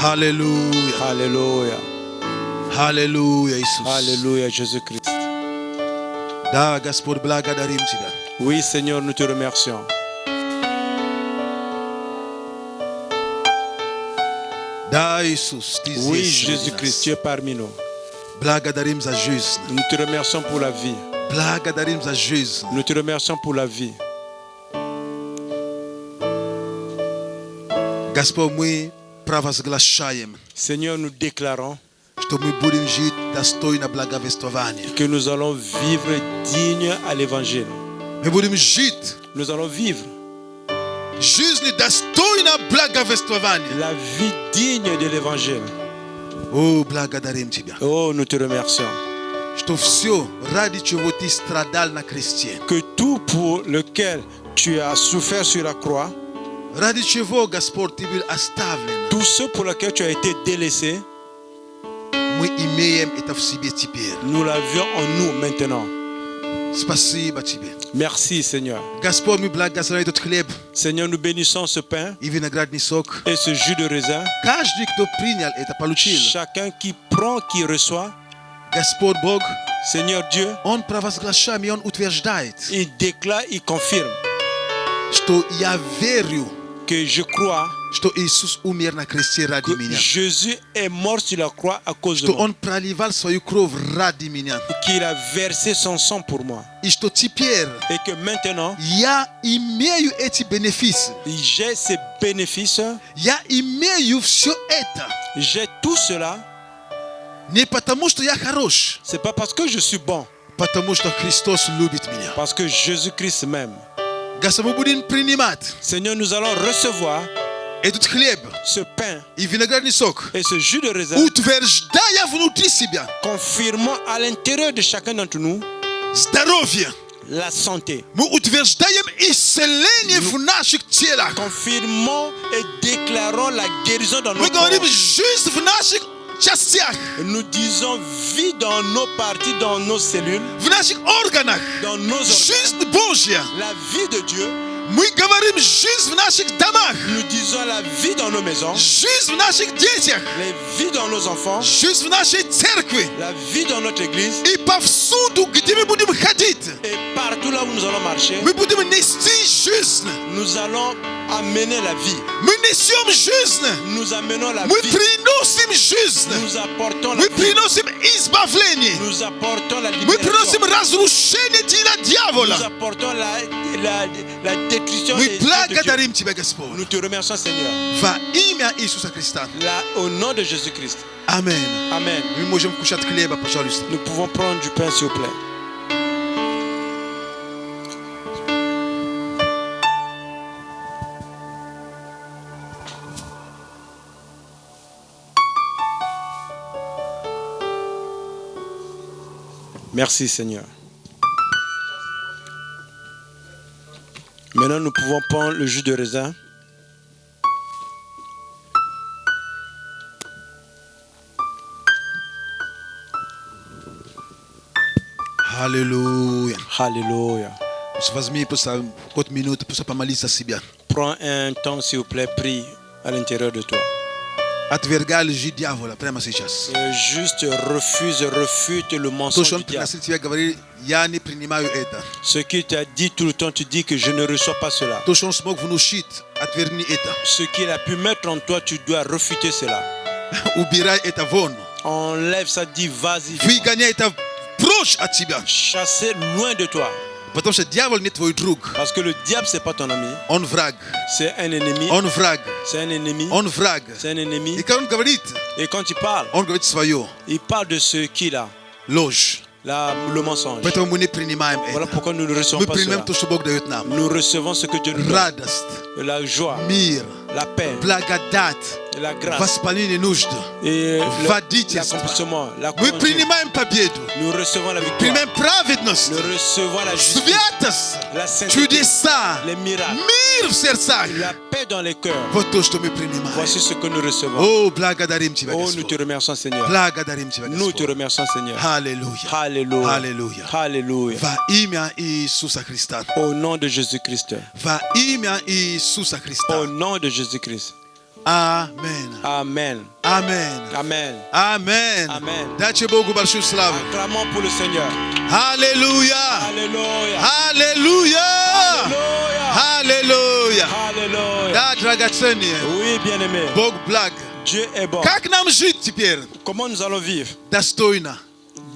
Alléluia. Alléluia. Alléluia, Jésus. Alléluia, Jésus-Christ. Da Gaspard Blagadarim Tiba. Oui, Seigneur, nous te remercions. Da Jésus. Oui, Jésus-Christ, tu es parmi nous. Blagadarim za Jésus. Nous te remercions pour la vie. Blagadarim za Jésus. Nous te remercions pour la vie. Gaspard moi pravas glashayem. Seigneur, nous déclarons Что мы будем жить достойно благовествования. que nous allons vivre digne à l'évangile. Мы будем жить Nous allons vivre жизнь достойно благовествования. la vie digne de l'évangile. О, благодарим Тебя. Oh, nous te remercions. Что все, ради чего Ты страдал на кресте. Que tout pour lequel tu as souffert sur la croix, Ради чего, Господь, Ты был оставлен. tout ce pour lequel tu as été délaissé, Мы имеем это в себе теперь. nous l'avions en nous maintenant. Спасибо Тебе. Merci, Seigneur. Господь, мы благословляем этот хлеб Seigneur, nous bénissons ce pain и виноградный сок. et ce jus de raisin. Каждый, кто принял это, получил. Chacun qui prend, qui reçoit, Господь Бог, Seigneur Dieu, Он провозглашает и Он утверждает, il déclare, il confirme что я верю, que je crois что Иисус умер на кресте ради que меня. Jésus est mort sur la croix à cause de Что moi. Он проливал свою кровь ради меня. Qu'il a versé son sang pour moi. И что теперь Et que maintenant, я имею эти бенефисы. j'ai ces bénéfices, Я имею все это. j'ai tout cela. Не потому, что я хорош, C'est pas parce que je suis bon, потому что Христос любит меня. parce que Jésus-Christ m'aime. Господь, мы будем принимать Seigneur, nous allons recevoir этот хлеб ce pain и виноградный сок, et ce jus de raisin, утверждая внутри себя confirmant à l'intérieur de chacun d'entre nous здоровье. la santé. Мы утверждаем исцеление в наших телах. Confirmons et déclarons la guérison dans nos Мы говорим corps. жизнь в наших частях, Nous disons vie dans nos parties, dans nos cellules, в наших органах. dans nos organes. Жизнь Божья La vie de Dieu Мы говорим жизнь в наших домах. Nous disons la vie dans nos maisons, Жизнь в наших детях. la vie dans nos enfants, Жизнь в нашей церкви. la vie dans notre église. И повсюду, где мы будем ходить, Et partout là où nous allons marcher, мы будем нести жизнь. nous allons amener la vie. Мы несем жизнь. Nous amenons la Мы vie. приносим жизнь. Nous apportons la Мы vie. приносим избавление. Nous apportons la Мы приносим libération. разрушение дела дьявола. Nous apportons la détruction Мы des esprits de Dieu. благодарим Тебя, Господь. Nous te remercions, Seigneur. Во имя Иисуса Христа. Là, au nom de Jésus-Christ. Амен. Amen. Мы можем кушать хлеба, пожалуйста. Nous pouvons prendre du pain, s'il vous plaît. Merci, Seigneur. Maintenant, nous pouvons prendre le jus de raisin. Аллилуйя. Alléluia. Возьми просто какую-то минуту, просто помолиться себя. Prends un temps, s'il vous plaît, prie à l'intérieur de toi. Отвергай лжи дьявола прямо сейчас. Juste refute le То, mensonge что он du diable. приносил тебе, говори, я не принимаю это. Ce qu'il t'a dit tout le temps, tu dis que je ne reçois pas cela. То, что он смог внушить, отверни это. Ce qu'il a pu mettre en toi, tu dois refuter cela. Убирай это вон. Enlève ça, dis vas-y. Выгоняй это прочь от тебя. Chasser loin de toi. Потому что дьявол не твой друг. Parce que le diable, c'est pas ton ami. Он враг. C'est un ennemi. Он враг. C'est un ennemi. Он враг. C'est un ennemi. И когда он говорит, Et quand il parle, он говорит свое. il parle de ce qu'il a. Ложь. Le mensonge. Поэтому мы не принимаем Voilà это. pourquoi nous ne recevons Мы pas принимаем cela. то, что Бог дает нам. Nous recevons ce que Dieu nous donne. Радость, La joie, мир, la paix, благодать, la grâce воспаление нужд. et Водительство. l'accomplissement, la Мы conduite. принимаем победу. Nous recevons la victoire. Принимаем праведность, Nous recevons la justice, святость, la sainteté, чудеса, les miracles, мир в сердцах. la paix dans les cœurs. Вот то, что мы принимаем. Voici ce que nous recevons. О, благодарим Тебя, Oh, nous te Господь. remercions, Seigneur. Благодарим Тебя, Nous te Господь. remercions, Seigneur. Аллилуйя. Alléluia. Аллилуйя. Alléluia. Во имя Иисуса Христа. Au nom de Jésus-Christ. Во имя Иисуса Христа. Au nom de Jésus-Christ. Amen. Amen. Amen. Amen. Amen. Amen. Дайте Богу большую славу. Acclamons pour le Seigneur. Аллилуйя. Alléluia. Аллилуйя. Alléluia. Аллилуйя. Alléluia. Да, драгоценные. Oui, bien-aimé. Бог благ. Dieu est bon. Как нам жить теперь? Comment nous allons vivre? Достойно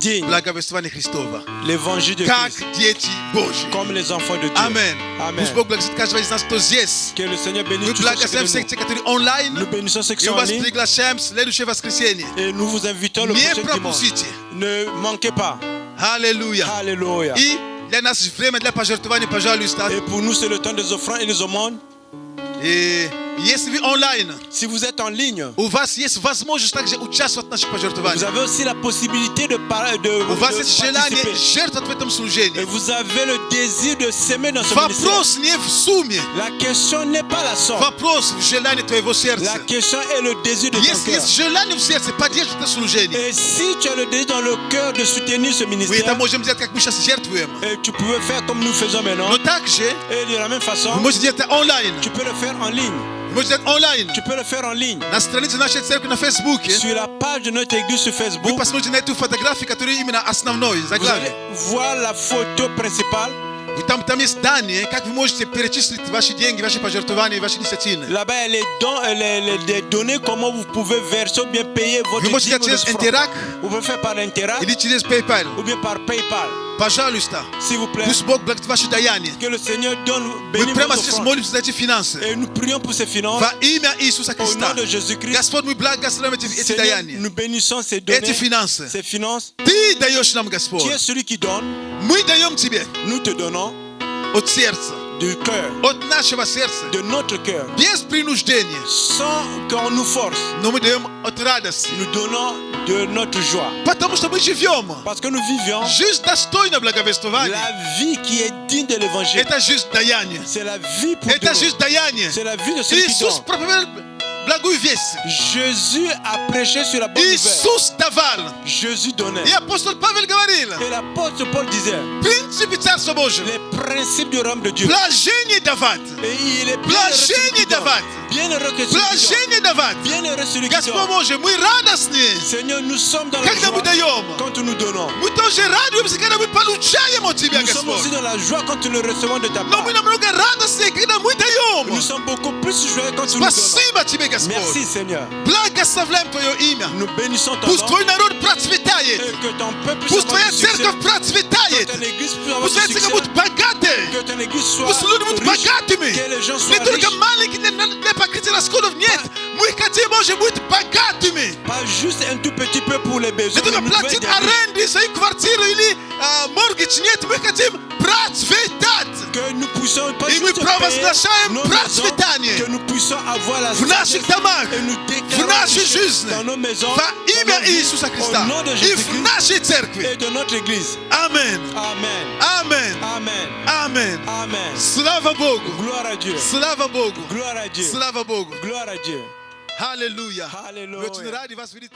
Digne. благовествования Христова. L'évangile de Как Christ. дети Божьи. Comme les enfants de Dieu. Амен. Amen. Пусть Бог благословит каждого из нас, кто здесь. Que le Seigneur bénisse Мы tous ceux qui благословим sont всех тех, которые онлайн. Nous bénissons ceux qui И sont en вас ligne. приглашаем в следующее воскресенье. Et nous vous invitons le Не prochain dimanche. пропустите. Ne manquez pas. Аллилуйя. Alléluia. И для нас время для пожертвования, пожалуйста. Et pour nous, c'est le temps des offrandes et des aumônes. И если вы онлайн, Si vous êtes en ligne, у вас есть возможность также участвовать в наших vous пожертвованиях. avez aussi la possibilité de У вас есть желание participer. жертвовать в этом Et служении. vous avez le désir de s'aimer dans ce ministère. Вопрос не в сумме. La question n'est pas la somme. Вопрос в желании твоего сердца. La question est le désir de ton Если cœur. есть желание в сердце поддерживать это служение, Et si tu as le désir dans le cœur de soutenir ce мы это ministère, можем сделать, как мы сейчас жертвуем. et tu peux faire comme nous faisons maintenant. Но также Et de la même façon, вы можете делать это онлайн. tu peux le faire en ligne. Вы можете делать онлайн. Tu peux le faire en ligne. На странице нашей церкви на Фейсбуке Sur la page de notre église sur вы Facebook, посмотрите на эту фотографию, которая именно основной, vous allez заглавие. voir la photo principale. Там есть здание, как вы можете перечислить ваши деньги, ваши пожертвования, ваши десятины. Là-bas, il y a les dons, les données, comment vous pouvez verser ou bien payer votre Вы можете dîme делать ou через le franc. Интерак Vous pouvez faire par Interact или через PayPal. ou bien par PayPal. Пожалуйста, S'il vous plaît, пусть Бог благословит ваши даяния. que le Seigneur donne, Мы bénisse прямо vos сейчас offrandes. молимся за эти финансы. Et nous prions pour ces finances. Во имя Иисуса Au Христа. nom de Jésus-Christ, Господь, мы благословим эти Seigneur, даяния. nous bénissons ces Эти données, финансы. ces finances. Ты даешь нам, Господь. Qui est celui qui donne? Мы даем Тебе Nous te donnons от сердца, du cœur, от нашего сердца, de notre cœur, без принуждения. sans qu'on nous force. Но мы даем от радости. Nous donnons de notre joie. Потому что мы живем. Parce que nous vivions Жизнь достойна благовествования. la vie qui est digne de l'évangile. Это жизнь даяния. C'est la vie pour Это Dieu. жизнь даяния. C'est la vie de celui qui Иисус donne. проповедовал Blague veste. Jésus a prêché sur la bonne nouvelle. Isus daval. Jésus donnait. E apostol Pavel gavarila. Et l'apôtre Paul disait, Principi tsarstwa Boże. les principes du royaume de Dieu. Blażenie dawać. Et il est bien heureux celui Blażenie qui donne. dawać. Bien heureux que celui qui donne. Blażenie dawać. Bien heureux celui qui Gospod donne. Boże, mój radosny. Seigneur, nous sommes dans la Когда мы joie даем. quand nous donnons. Мы тоже радуемся, когда мы получаем от Тебя, Nous sommes Господь. aussi dans la joie quand nous recevons de ta Но part. мы намного радостнее, когда мы даем. Nous sommes beaucoup plus joyeux quand nous nous donnons. Спасибо Тебе, Господь. Merci Seigneur. Благословляем Твое имя. Nous bénissons ton Пусть nom Твой народ процветает. et que ton peuple Пусть soit Твоя du succès. церковь Que процветает. ton église puisse avoir Пусть du Твоя церковь succès. будет богатой. Que ton église soit Пусть люди будут riche. богатыми. Que les gens Не soient только riches. маленькие для покрытия расходов. Нет. Мы хотим, Боже, быть богатыми. Pas juste un tout petit peu pour les Не besoins. только mais nous devons платить être riches. аренду, свою квартиру или моргидж. Нет, мы хотим процветать. Que nous puissions pas И мы juste провозглашаем payer nos maisons, процветание que nous puissions avoir la в наших домах, et nous в déclarer нашей richesse жизни, dans nos maisons, во dans имя nos vies, Иисуса au Христа nom de и в Jésus-Christ нашей церкви. et de notre église. Amen. Amen. Amen. Amen. Amen. Amen. Слава Богу. Gloire à Dieu. Слава Богу. Gloire à Dieu. Слава Богу. Gloire à Dieu. Аллилуйя. Аллилуйя. Мы очень рады вас видеть.